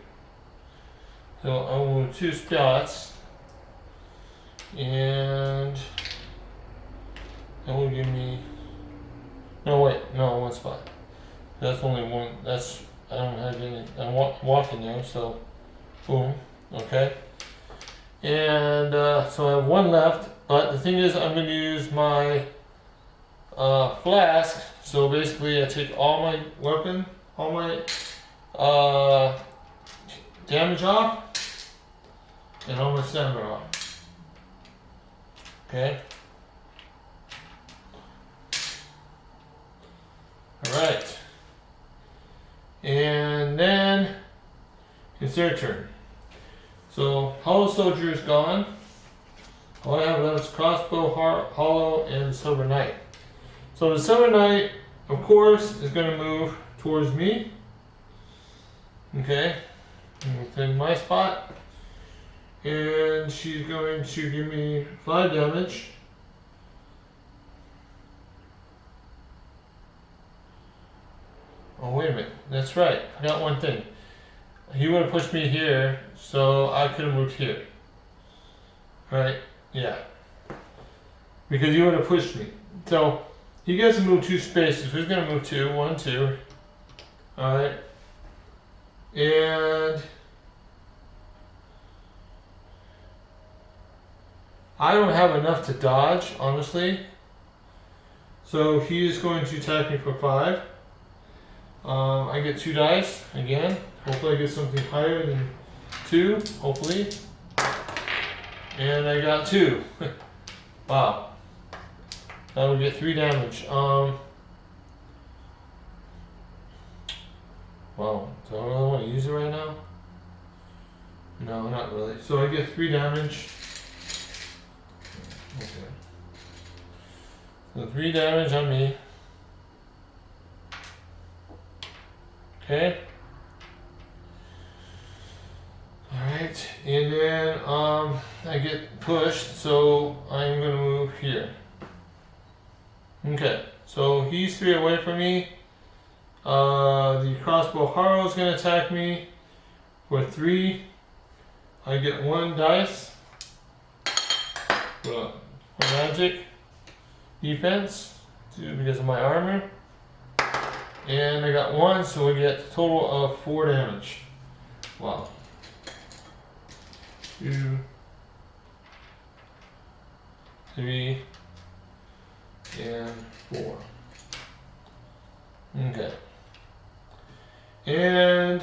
So I will move 2 spots, and that will give me, no 1 spot. That's only 1, that's, I don't have any, I'm walking there, so boom, okay. And so I have 1 left. But the thing is, I'm going to use my flask. So basically, I take all my weapon, all my damage off, and all my stamina off. Okay. Alright. And then it's their turn. So, Hollow Soldier is gone. All I have left is Crossbow, Hollow, and Silver Knight. So the Silver Knight, of course, is going to move towards me. Okay, within my spot. And she's going to give me 5 damage. Oh, wait a minute. That's right. I got one thing. He would have pushed me here, so I could have moved here. Right? Yeah. because you would have pushed me. So he gets to move 2 spaces. Who's gonna move 2? 1, 2. All right. And I don't have enough to dodge, honestly. So he is going to attack me for 5. I get 2 dice again. Hopefully I get something higher than 2. Hopefully. And I got 2. Wow. That would get 3 damage. Wow. Do I really want to use it right now? No, not really. So I get 3 damage. Okay. So 3 damage on me. Okay. Alright, and then I get pushed, so I'm gonna move here. Okay, so he's 3 away from me. The crossbow Haro is gonna attack me for 3. I get 1 dice for magic defense because of my armor. And I got 1, so we get a total of 4 damage. Wow. 2, 3, and 4. Okay. And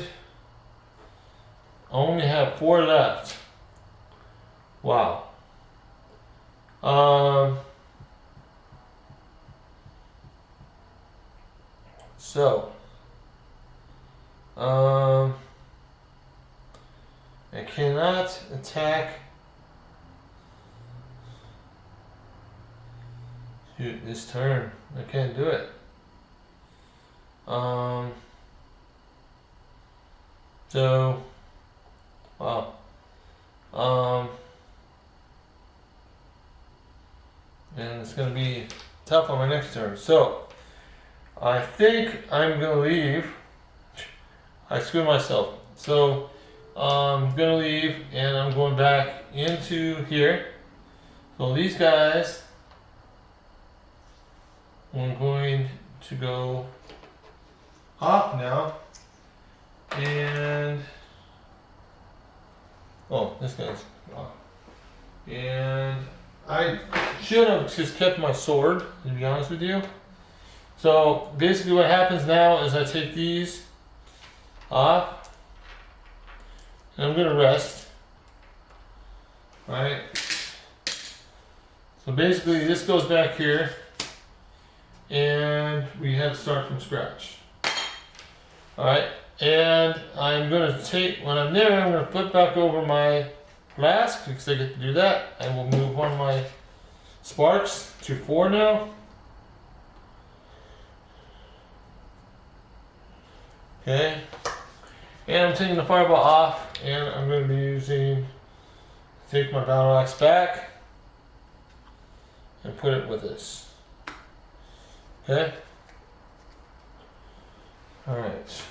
I only have 4 left. Wow. So I cannot attack. Shoot, this turn. I can't do it. So wow. And it's gonna be tough on my next turn. So I think I'm gonna leave. I screwed myself. So I'm gonna leave and I'm going back into here. So these guys, I'm going to go off now. And oh, this guy's off. And I should have just kept my sword, to be honest with you. So basically what happens now is I take these off and I'm gonna rest. Alright. So basically this goes back here and we have to start from scratch. Alright, and I'm gonna take, when I'm there, I'm gonna flip back over my flask because I get to do that. I will move one of my sparks to 4 now. Okay, and I'm taking the fireball off, and I'm going to be take my battle axe back and put it with this. Okay, alright,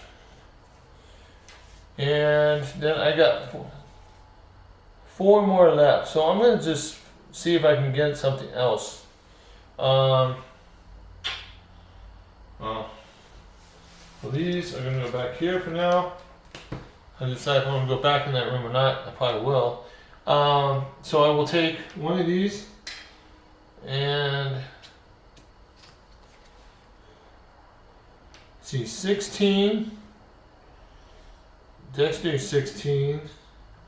and then I got 4 more left, so I'm going to just see if I can get something else. So these are going to go back here for now. I decide if I'm going to go back in that room or not. I probably will. So I will take one of these and see 16. Dexterity 16.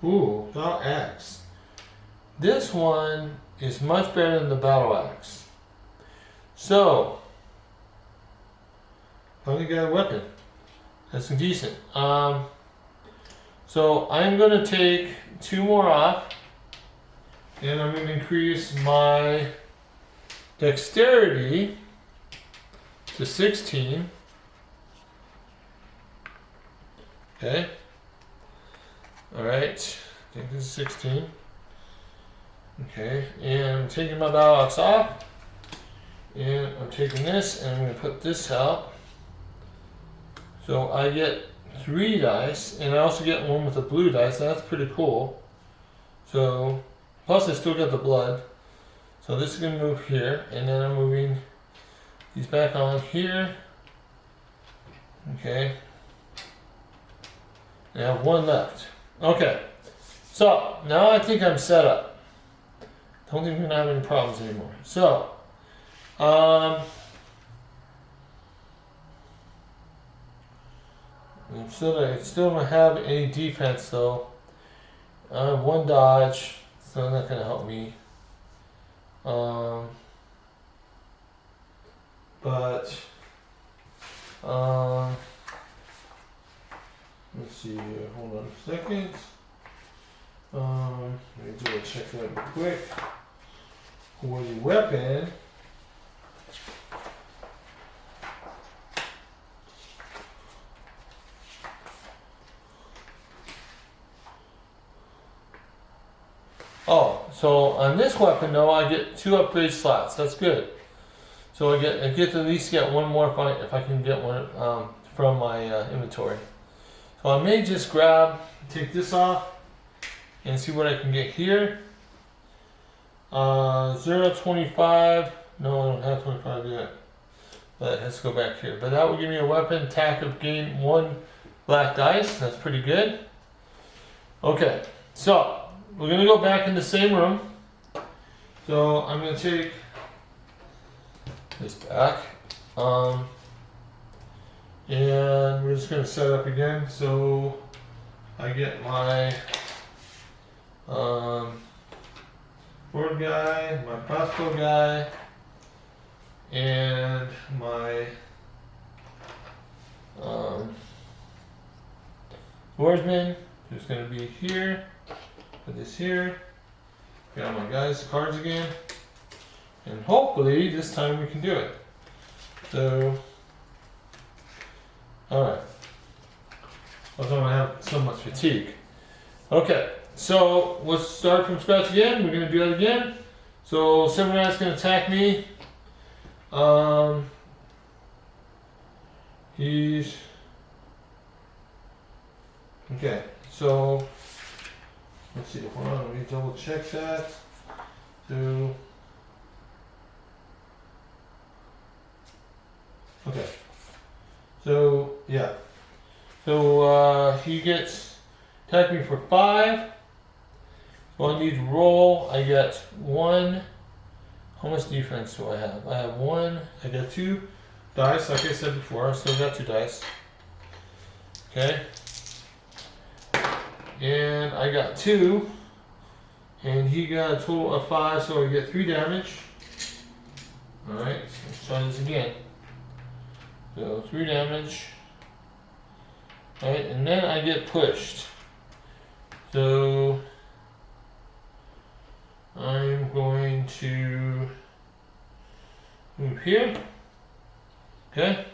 Ooh, battle axe. This one is much better than the battle axe. So finally got a weapon. That's decent. So I'm going to take 2 more off, and I'm going to increase my dexterity to 16. Okay. All right. I think this is 16. Okay, and I'm taking my battle axe off, and I'm taking this, and I'm going to put this out. So I get 3 dice, and I also get one with a blue dice. So that's pretty cool. So, plus I still got the blood. So this is going to move here, and then I'm moving these back on here. Okay. And I have one left. Okay. So now I think I'm set up. Don't think we're gonna have any problems anymore. So, I still don't have any defense though. I have one dodge, so that's not gonna help me. But let's see here. Hold on a second. Let me do a check that real quick. For the weapon, oh, so on this weapon though, I get 2 upgrade slots. That's good. So I get to at least get one more if I can get one from my inventory. So I may just take this off and see what I can get here. 0.25. No, I don't have 25 yet. But let's go back here. But that will give me a weapon attack of gain 1 black dice. That's pretty good. Okay, so we're gonna go back in the same room. So I'm gonna take this back. And we're just gonna set up again. So I get my sword guy, my crossbow guy, and my swordsman, who's going to be here. Put this here. Got my guys' cards again. And hopefully this time we can do it. So, alright. I don't have so much fatigue. Okay. So let's start from scratch again. We're gonna do that again. So Samurai's gonna attack me. He's okay. So let's see. Hold on. Let me double check that. So okay. So yeah. So he gets attack me for 5. So I need to roll. I get 1. How much defense do I have? I have 1. I got 2 dice. Like I said before, I still got 2 dice. Okay. And I got 2. And he got a total of 5, so I get 3 damage. Alright, so let's try this again. So 3 damage. Alright, and then I get pushed. So I'm going to move here. Okay.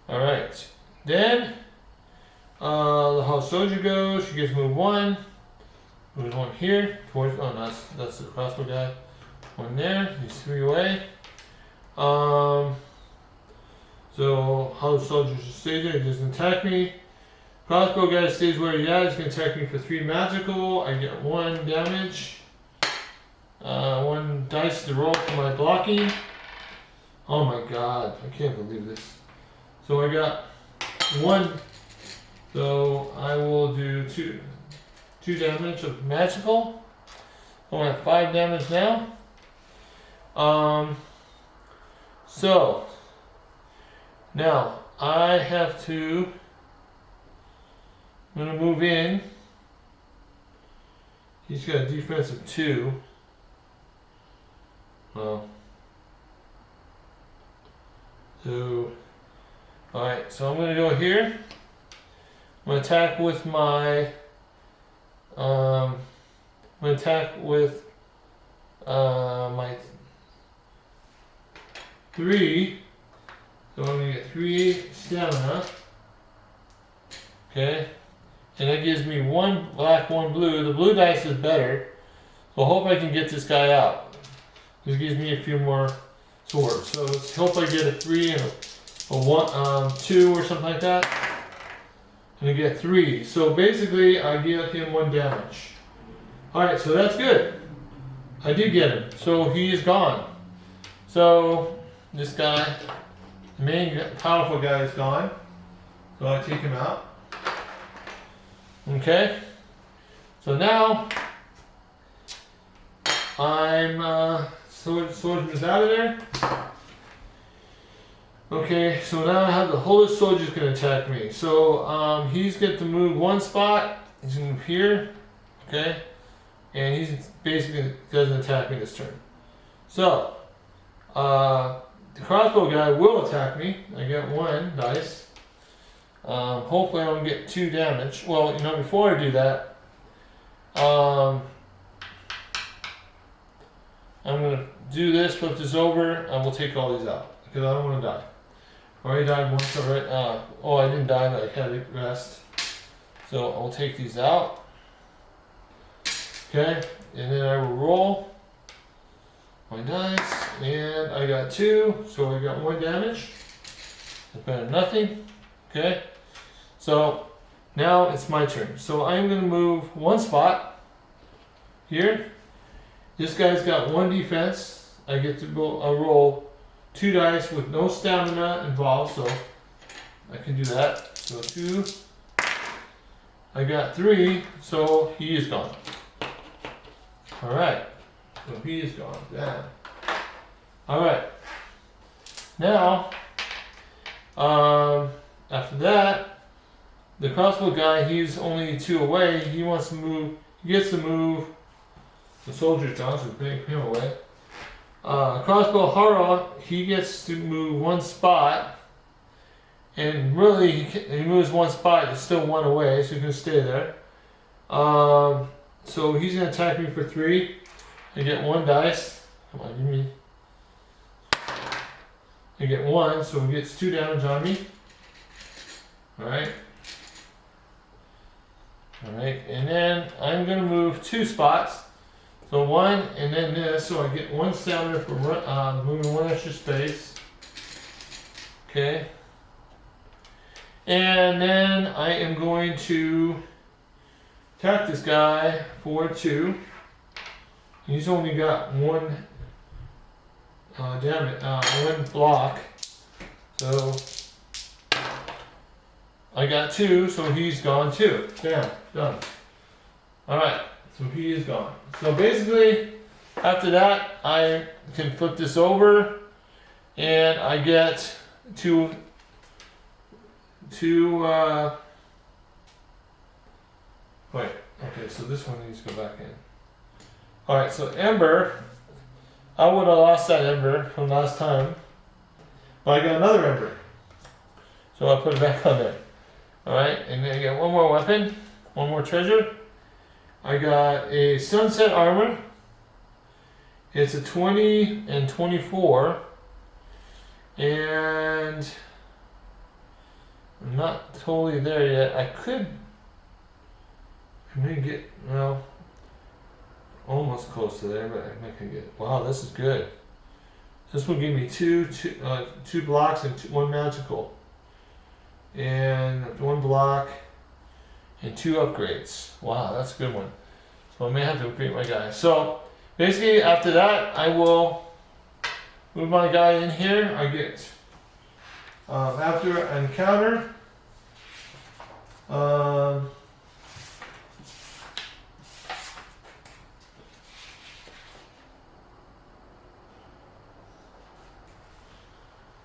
Alright. Then the house soldier goes, she gets move 1. Move 1 here. Towards that's the crossbow guy. 1 there. He's 3 away. So house soldier just stays there, he doesn't attack me. Crossbow guy stays where he is, he's gonna attack me for 3 magical. I get 1 damage. 1 dice to roll for my blocking. Oh my god, I can't believe this. So I got 1. So I will do 2 damage of magical. I'm at 5 damage now. So now I have to. I'm gonna move in. He's got a defense of 2. Well. So, alright, so I'm gonna go here. I'm gonna attack with my my 3. So I'm gonna get 3 stamina. Okay. And that gives me 1 black, 1 blue. The blue dice is better. So I hope I can get this guy out. This gives me a few more swords. So let's hope I get a 3 and a 1, 2 or something like that. And I get 3. So basically I give him 1 damage. Alright, so that's good. I did get him. So he is gone. So this guy, the main powerful guy, is gone. So I take him out. Okay. So now I'm swordsman's out of there. Okay, so now I have the Holy Soldier's gonna attack me. So he's got to move one spot. He's gonna move here. Okay. And he's basically doesn't attack me this turn. So the crossbow guy will attack me. I get 1 dice. Hopefully I don't get 2 damage. Well, you know, before I do that, I'm gonna do this, flip this over, and we'll take all these out because I don't want to die. I already died once already. Oh, I didn't die, but I had to rest. So I'll take these out. Okay, and then I will roll my dice, and I got 2, so I got 1 damage. That's better than nothing. Okay, so now it's my turn. So I'm going to move 1 spot here. This guy's got 1 defense. I get to roll 2 dice with no stamina involved, so I can do that. So 2. I got 3, so he is gone. Alright, so he is gone. Damn. Alright. Now, after that, the crossbow guy, he's only 2 away. He wants to move, he gets to move. The soldier's gone, so we take him away. Crossbow Hara, he gets to move 1 spot. And really, he moves 1 spot, it's still 1 away, so he can stay there. So he's going to attack me for 3. I get 1 dice. Come on, give me. I get 1, so he gets 2 damage on me. Alright. Alright, and then I'm going to move 2 spots. So 1, and then this, so I get 1 stamina for moving 1 extra space. Okay. And then I am going to attack this guy for 2. He's only got 1 damage, 1 block. So I got 2, so he's gone too. Damn, done. Alright, so he is gone. So basically, after that, I can flip this over and I get 2 wait, okay, so this one needs to go back in. Alright, so Ember, I would have lost that Ember from last time, but I got another Ember. So I'll put it back on there. Alright, and then I get 1 more weapon, 1 more treasure. I got a Sunset Armor. It's a 20 and 24. And I'm not totally there yet. I may get, well, almost close to there, but I might can get, wow, this is good. This will give me two blocks and 1 magical. And 1 block and 2 upgrades. Wow, that's a good one. So I may have to upgrade my guy. So basically after that, I will move my guy in here. I get, after an encounter,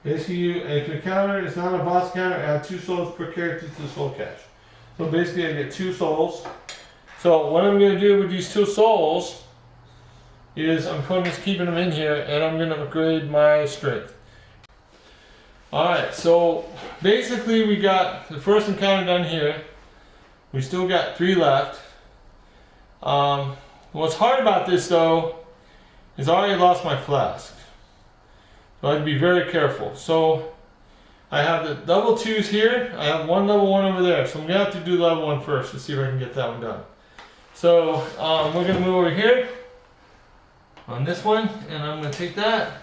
basically, if your counter is not a boss counter, add 2 souls per character to the soul cache. So basically I get 2 souls. So what I'm going to do with these 2 souls is I'm keeping them in here and I'm going to upgrade my strength. Alright, so basically we got the first encounter done here. We still got 3 left. What's hard about this though is I already lost my flask. So I have to be very careful. So I have the double 2s here. I have 1 level 1 over there. So I'm going to have to do level 1 first to see if I can get that one done. So we're going to move over here on this one. And I'm going to take that.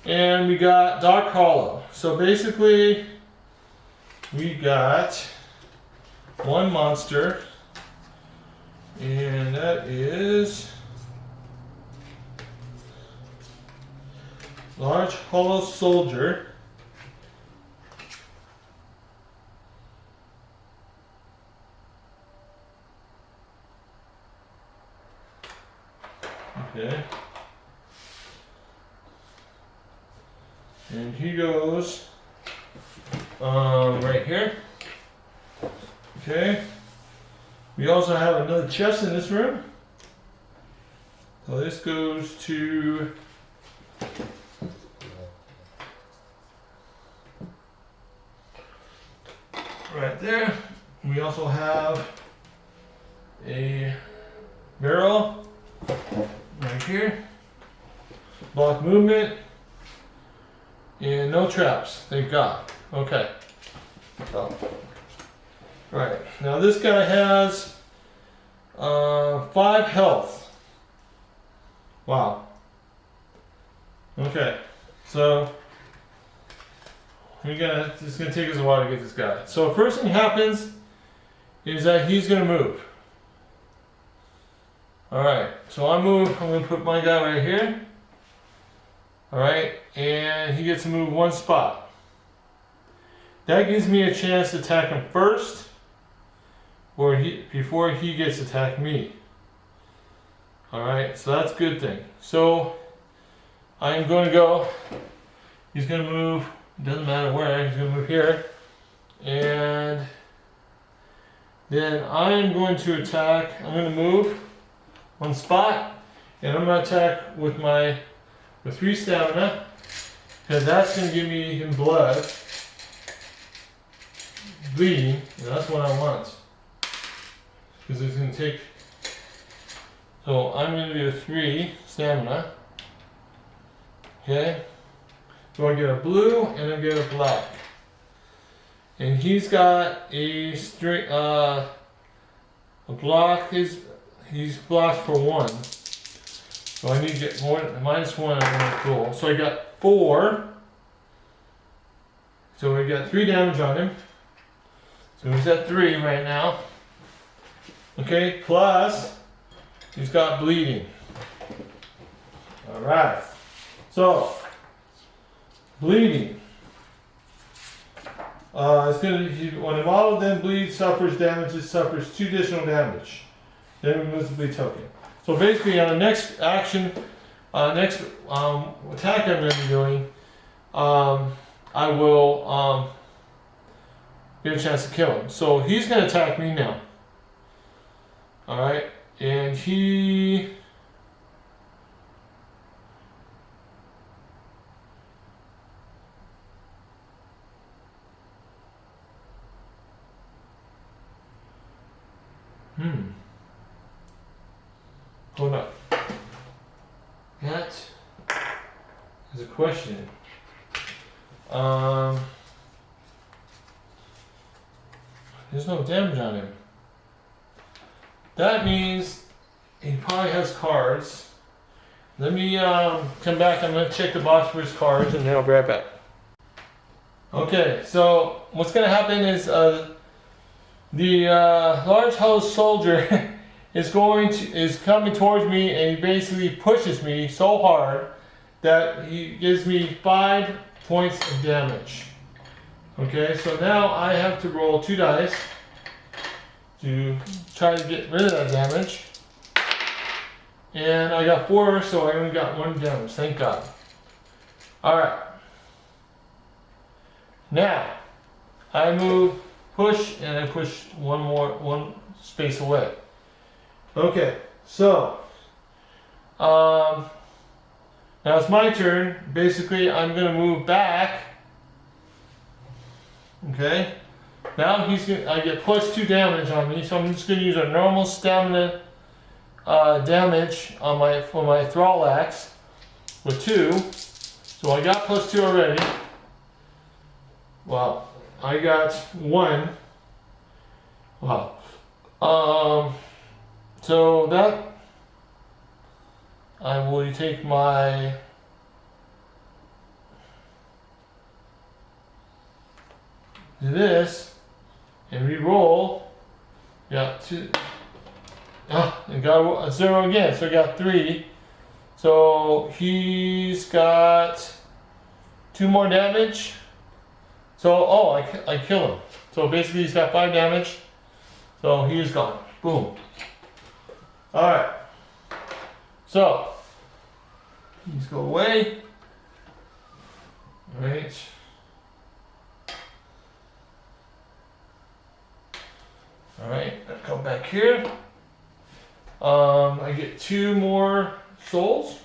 And we got Dark Hollow. So basically we got 1 monster. And that is Large hollow soldier. Okay. And he goes right here. Okay. We also have another chest in this room. So this goes to right there. We also have a barrel right here. Block movement. And no traps, thank God. Okay. So, right, now this guy has 5 health. Wow. Okay, so it's gonna take us a while to get this guy. So first thing happens is that he's gonna move. Alright, so I'm gonna put my guy right here. Alright, and he gets to move 1 spot. That gives me a chance to attack him first, before he gets to attack me. Alright, so that's a good thing. So I'm going to go, he's going to move, doesn't matter where, he's going to move here. And then I'm going to attack, I'm going to move 1 spot, and I'm going to attack with 3 stamina, because that's going to give me him blood, bleeding, and that's what I want. Because it's going to take, so I'm going to do 3 stamina. Okay, so I get a blue and I get a black. And he's got a string, a block, he's blocked for 1. So I need to get more, -1 on my roll. So I got 4. So we got 3 damage on him. So he's at 3 right now. Okay, plus he's got bleeding. Alright. So bleeding. It's when a model then bleeds, suffers damage, it suffers 2 additional damage. Then removes the bleed token. So basically on the next action, next attack I'm going to be doing, I will get a chance to kill him. So he's going to attack me now. Alright, and he... Hold up. That is a question. There's no damage on him. That means he probably has cards. Let me come back. I'm going to check the box for his cards and then I'll be right back. Okay, so what's going to happen is the large house soldier is coming towards me, and he basically pushes me so hard that he gives me 5 points of damage. Okay, so now I have to roll 2 dice to try to get rid of that damage. And I got 4, so I only got 1 damage, thank God. Alright. Now, I move, push, and I push one space away. Okay, so, now it's my turn. Basically, I'm going to move back. Okay, now I get plus 2 damage on me, so I'm just going to use a normal stamina damage on for my thrall axe with 2. So I got plus 2 already. Well, I got 1. Wow. So that I will take my this and re-roll. Got 2. I got a 0 again, so I got 3. So he's got 2 more damage. So, oh, I kill him. So basically he's got 5 damage. So he's gone. Boom. Alright. So, these go away. Alright. Alright, come back here. I get 2 more souls.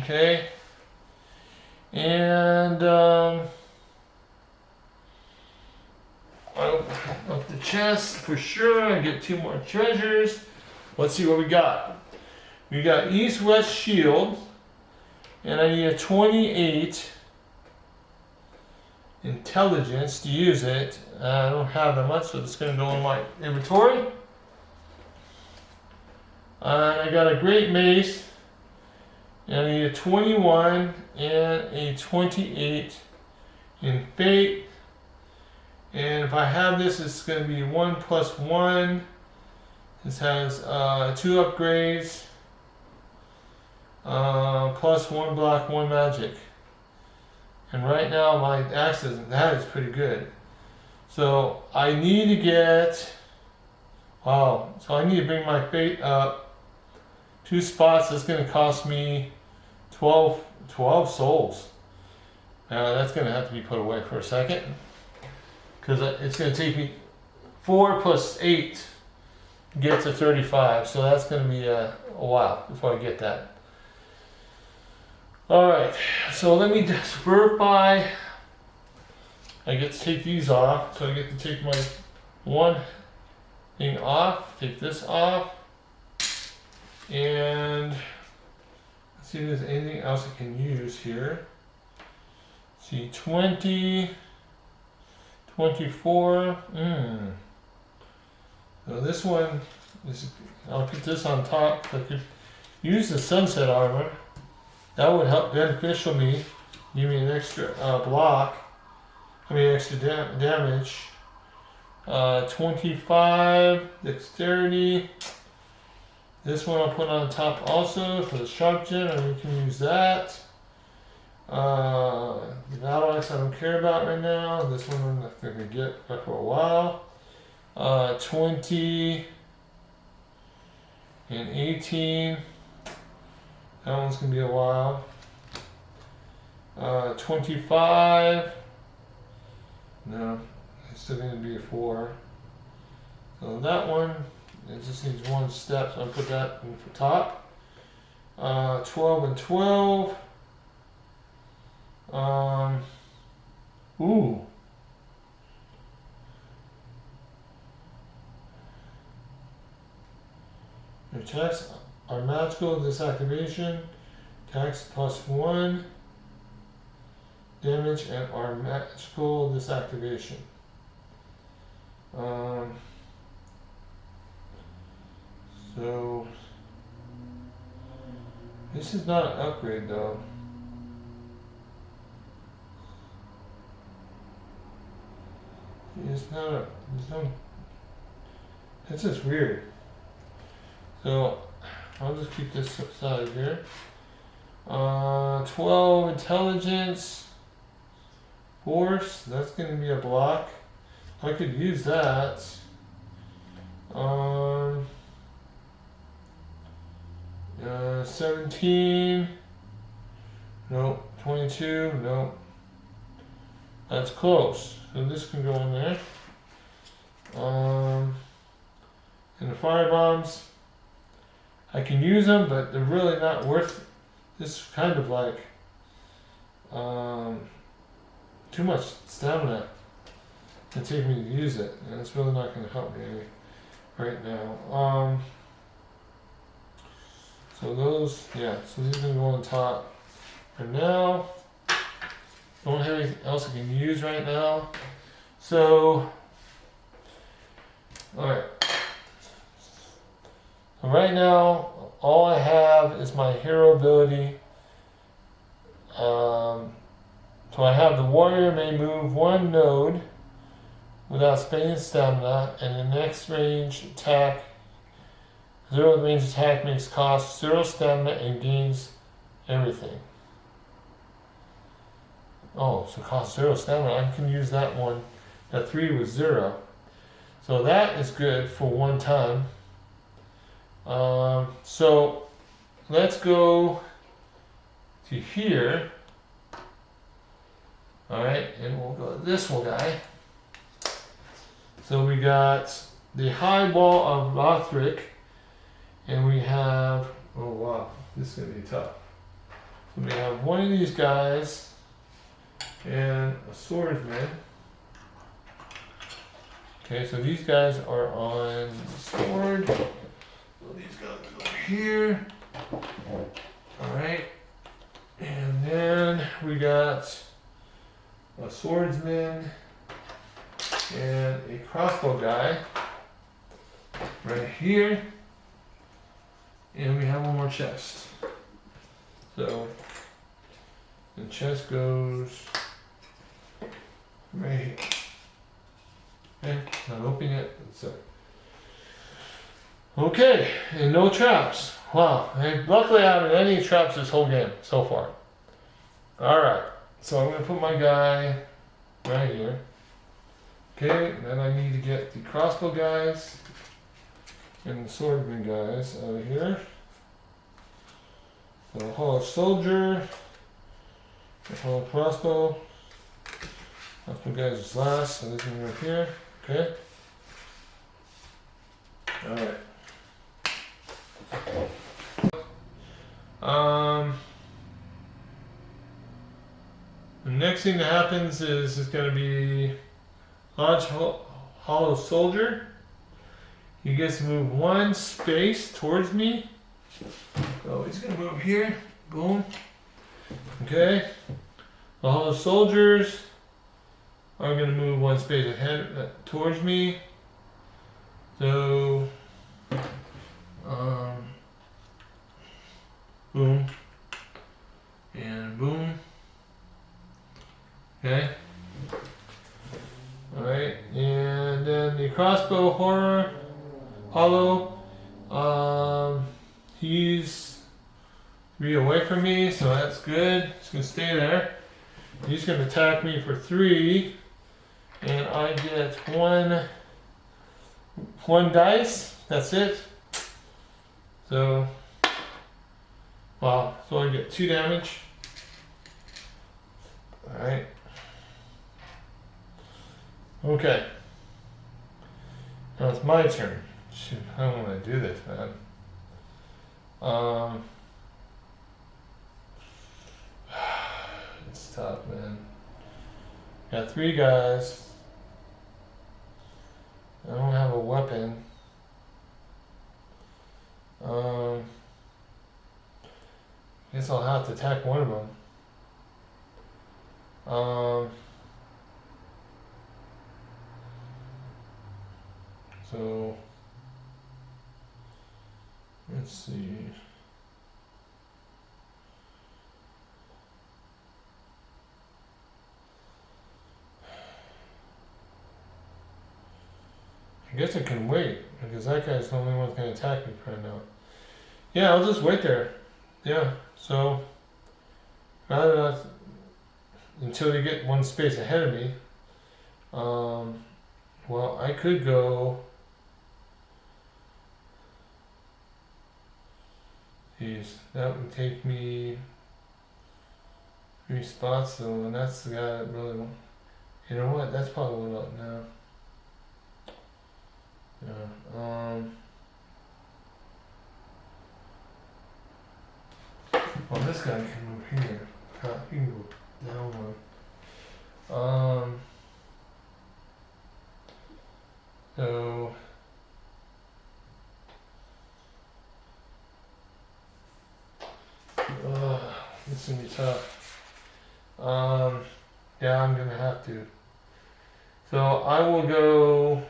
Okay. And I open up the chest for sure. I get 2 more treasures. Let's see what we got. We got East-West Shield. And I need a 28 intelligence to use it. I don't have that much, so it's going to go in my inventory. And I got a great mace. And I need a 21 and a 28 in fate. And if I have this, it's going to be 1 plus 1. This has 2 upgrades. Plus 1 block, 1 magic. And right now my axe that is pretty good. So I need to get, wow, so I need to bring my fate up 2 spots. That's going to cost me 12 souls. Now that's going to have to be put away for a second. Because it's going to take me 4 plus 8 to get to 35. So that's going to be a while before I get that. Alright, so let me just verify. I get to take these off. So I get to take my one thing off, take this off, and let's see if there's anything else I can use here. See, 20, 24. So this one is, I'll put this on top. So I could use the sunset armor. That would help beneficial me, give me an extra block, extra damage. 25 dexterity. This one I'll put on top also for the sharp gem, and we can use that. The battle axe I don't care about right now. This one I'm not going to get for a while. 20 and 18. That one's going to be a while. 25. No, it's still going to be a 4. So that one, it just needs 1 step, so I'll put that in for top. 12 and 12. Ooh. Your attacks are magical disactivation. Attacks plus 1 damage and are magical disactivation. So this is not an upgrade though. It's not a, there's no, it's just weird. So I'll just keep this aside here. 12 intelligence. Force, that's going to be a block. I could use that. 17. Nope. 22. Nope. That's close. So this can go in there. And the fire bombs, I can use them, but they're really not worth. This is kind of like too much stamina to take me to use it, and it's really not going to help me right now. So those, yeah. So these are going to go on top for now. Don't have anything else I can use right now. So, all right. So right now, all I have is my hero ability. So I have the warrior may move 1 node without spending stamina, and the next range attack, 0 range attack makes cost 0 stamina and gains everything. Oh, so cost 0 stamina. I can use that one. That 3 was 0. So that is good for one time. So let's go to here. Alright, and we'll go to this one guy. So we got the High Wall of Lothric, and we have, oh wow, this is going to be tough. So we have one of these guys and a swordsman. Okay, so these guys are on the sword. So these guys go here. Alright, and then we got a swordsman and a crossbow guy right here, and we have one more chest. So the chest goes right here. Okay, not opening it. So okay, and no traps. Wow, and luckily I haven't any traps this whole game so far. All right, so I'm gonna put my guy right here. Okay, then I need to get the crossbow guys and the swordman guys out of here. The hollow soldier, the hollow crossbow. Crossbow guys is last, so this one right here. Okay. Alright. The next thing that happens is it's gonna be Lodge Hollow Soldier. He gets to move 1 space towards me. So he's gonna move here. Boom. Okay. The Hollow Soldiers are gonna move 1 space ahead towards me. So boom. And boom. Okay. Alright, and then the crossbow hollow, he's 3 away from me, so that's good. He's gonna stay there. He's gonna attack me for 3, and I get one dice. That's it. So, wow. So I get 2 damage. All right. Okay. Now it's my turn. Shoot, I don't want to do this, man. It's tough, man. Got 3 guys. I don't have a weapon. Guess I'll have to attack one of them. So let's see. I guess I can wait because that guy's the only one that's gonna attack me right now. Yeah, I'll just wait there. Yeah, so rather not until you get 1 space ahead of me. Well, I could go. Geez, that would take me 3 spots though, and that's the guy that really. You know what? That's probably what now. Yeah. Well, this guy can move here. He can go down 1. So. This is gonna be tough. Yeah, I'm gonna have to. So I will go.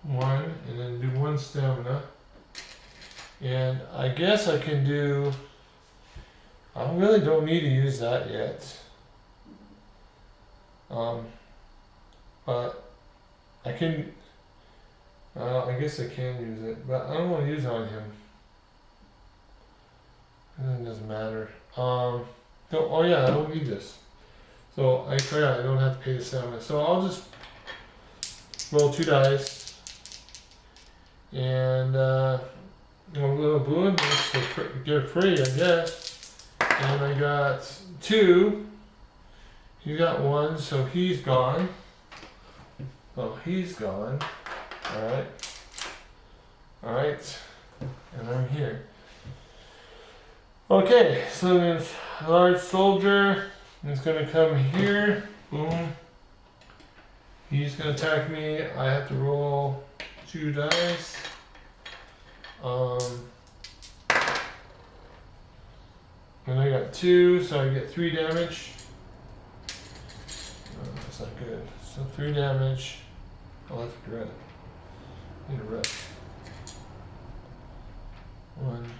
One, and then do 1 stamina. And I guess I can do. I really don't need to use that yet. But I can. I guess I can use it, but I don't want to use it on him. It doesn't matter. Oh yeah, I don't need this. So I forgot I don't have to pay the 7. So I'll just roll 2 dice, and a little balloon just to get free, I guess. And I got 2. He got 1, so he's gone. Oh, he's gone. Alright. Alright. And I'm here. Okay, so there's a large soldier. He's gonna come here. Boom. He's gonna attack me. I have to roll 2 dice. And I got 2, so I get 3 damage. Oh, that's not good. So 3 damage. Oh, that's good. Need a rest. 1,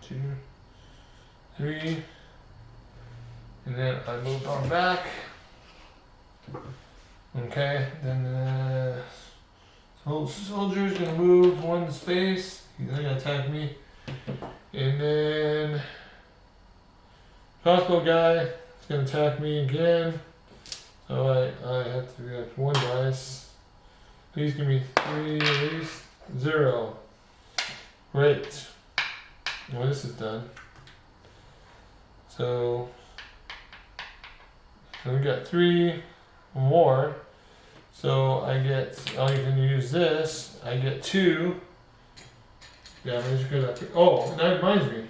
2, 3. And then I move on back. Okay, then the soldier's gonna move 1 space. He's gonna attack me. And then crossbow guy is gonna attack me again. So I have to get 1 dice. Please give me 3 at least. 0. Great. Well, this is done. So we got 3 more. So I can use this. I get 2 damage because oh, that reminds me.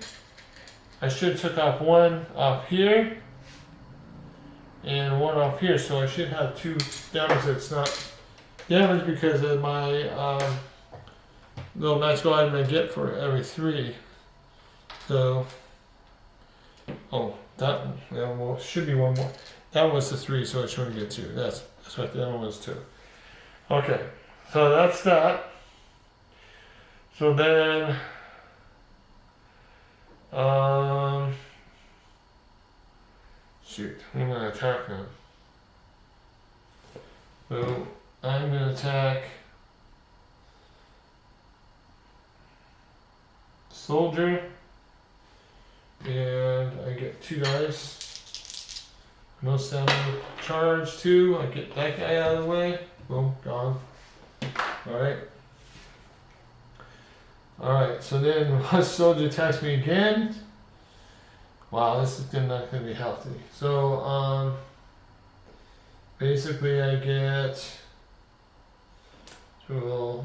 I should have took off 1 off here and 1 off here, so I should have 2 damage that's not damage because of my little magical item I get for every 3. So, oh, that well, should be 1 more. That was the 3, so I shouldn't get 2. That's right. That one was 2. Okay, so that's that. So then, shoot, I'm gonna attack now. So I'm gonna attack soldier, and I get 2 dice. No stamina charge 2. I get that guy out of the way. Boom, gone. Alright. Alright, so then one soldier attacks me again. Wow, this is not gonna be healthy. So basically I get 2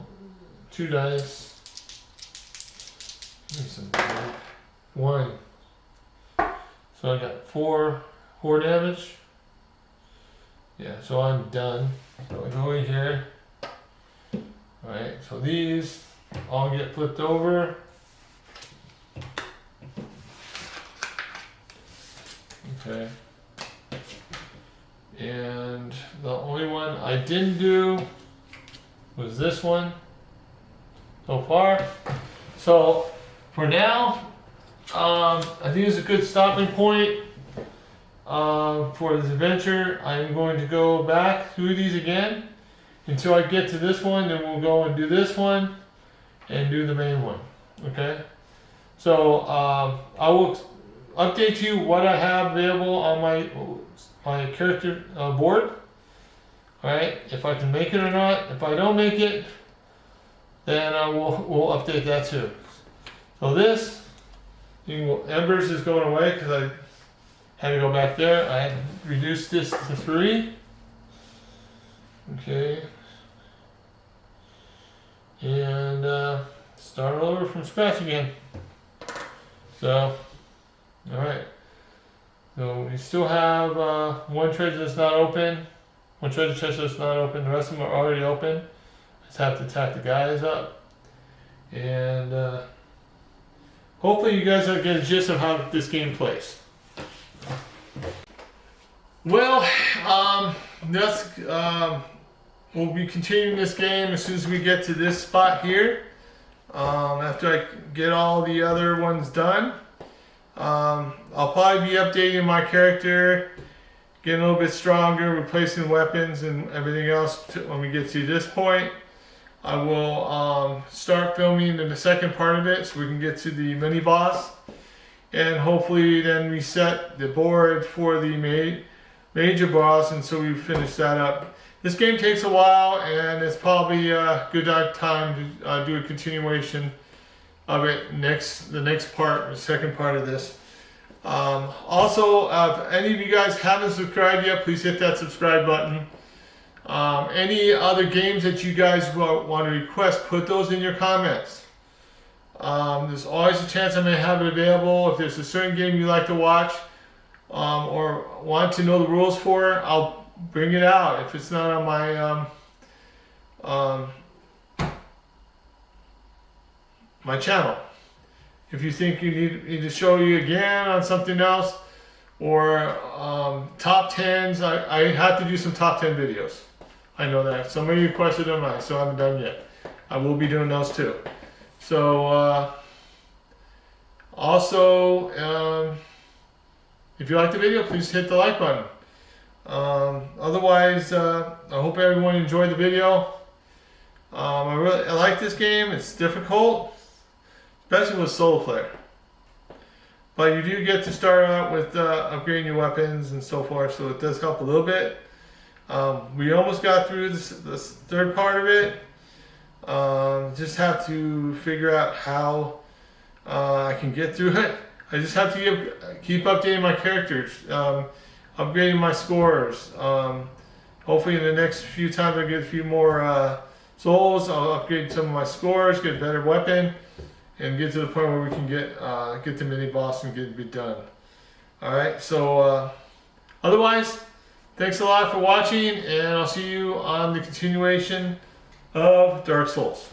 dice. 1. So I got 4 damage. Yeah, so I'm done. So I go in here. Alright, so these all get flipped over. Okay. And the only one I didn't do was this one so far. So for now, I think it's a good stopping point for this adventure. I'm going to go back through these again until I get to this one, then we'll go and do this one and do the main one. Okay, so I will update you what I have available on my character board. Alright, if I can make it or not. If I don't make it, then we'll update that too. So this Embers is going away because I had to go back there. I had to reduce this to 3. Okay. And start over from scratch again. So, alright. So we still have 1 treasure that's not open. 1 treasure chest that's not open. The rest of them are already open. I just have to attack the guys up. And hopefully you guys are getting a gist of how this game plays. Well, we'll be continuing this game as soon as we get to this spot here. After I get all the other ones done, I'll probably be updating my character, getting a little bit stronger, replacing weapons and everything else when we get to this point. I will start filming in the second part of it so we can get to the mini boss, and hopefully then reset the board for the major boss, and so we finish that up. This game takes a while, and it's probably a good time to do a continuation of it the next part, the second part of this. Also, if any of you guys haven't subscribed yet, please hit that subscribe button. Any other games that you guys want to request, put those in your comments. There's always a chance I may have it available. If there's a certain game you like to watch or want to know the rules for, I'll bring it out. If it's not on my channel. If you think you need to show you again on something else, or top 10s, I have to do some top 10 videos. I know that. Somebody requested them, I still haven't done yet. I will be doing those too. So, also, if you like the video, please hit the like button. Otherwise, I hope everyone enjoyed the video. I like this game. It's difficult, especially with solo player. But you do get to start out with upgrading your weapons and so forth, so it does help a little bit. We almost got through this third part of it. Just have to figure out how I can get through it. I just have to keep updating my characters, upgrading my scores. Hopefully in the next few times I get a few more souls, I'll upgrade some of my scores, get a better weapon, and get to the point where we can get the mini boss and get it done. Alright, so otherwise, thanks a lot for watching, and I'll see you on the continuation of Dark Souls.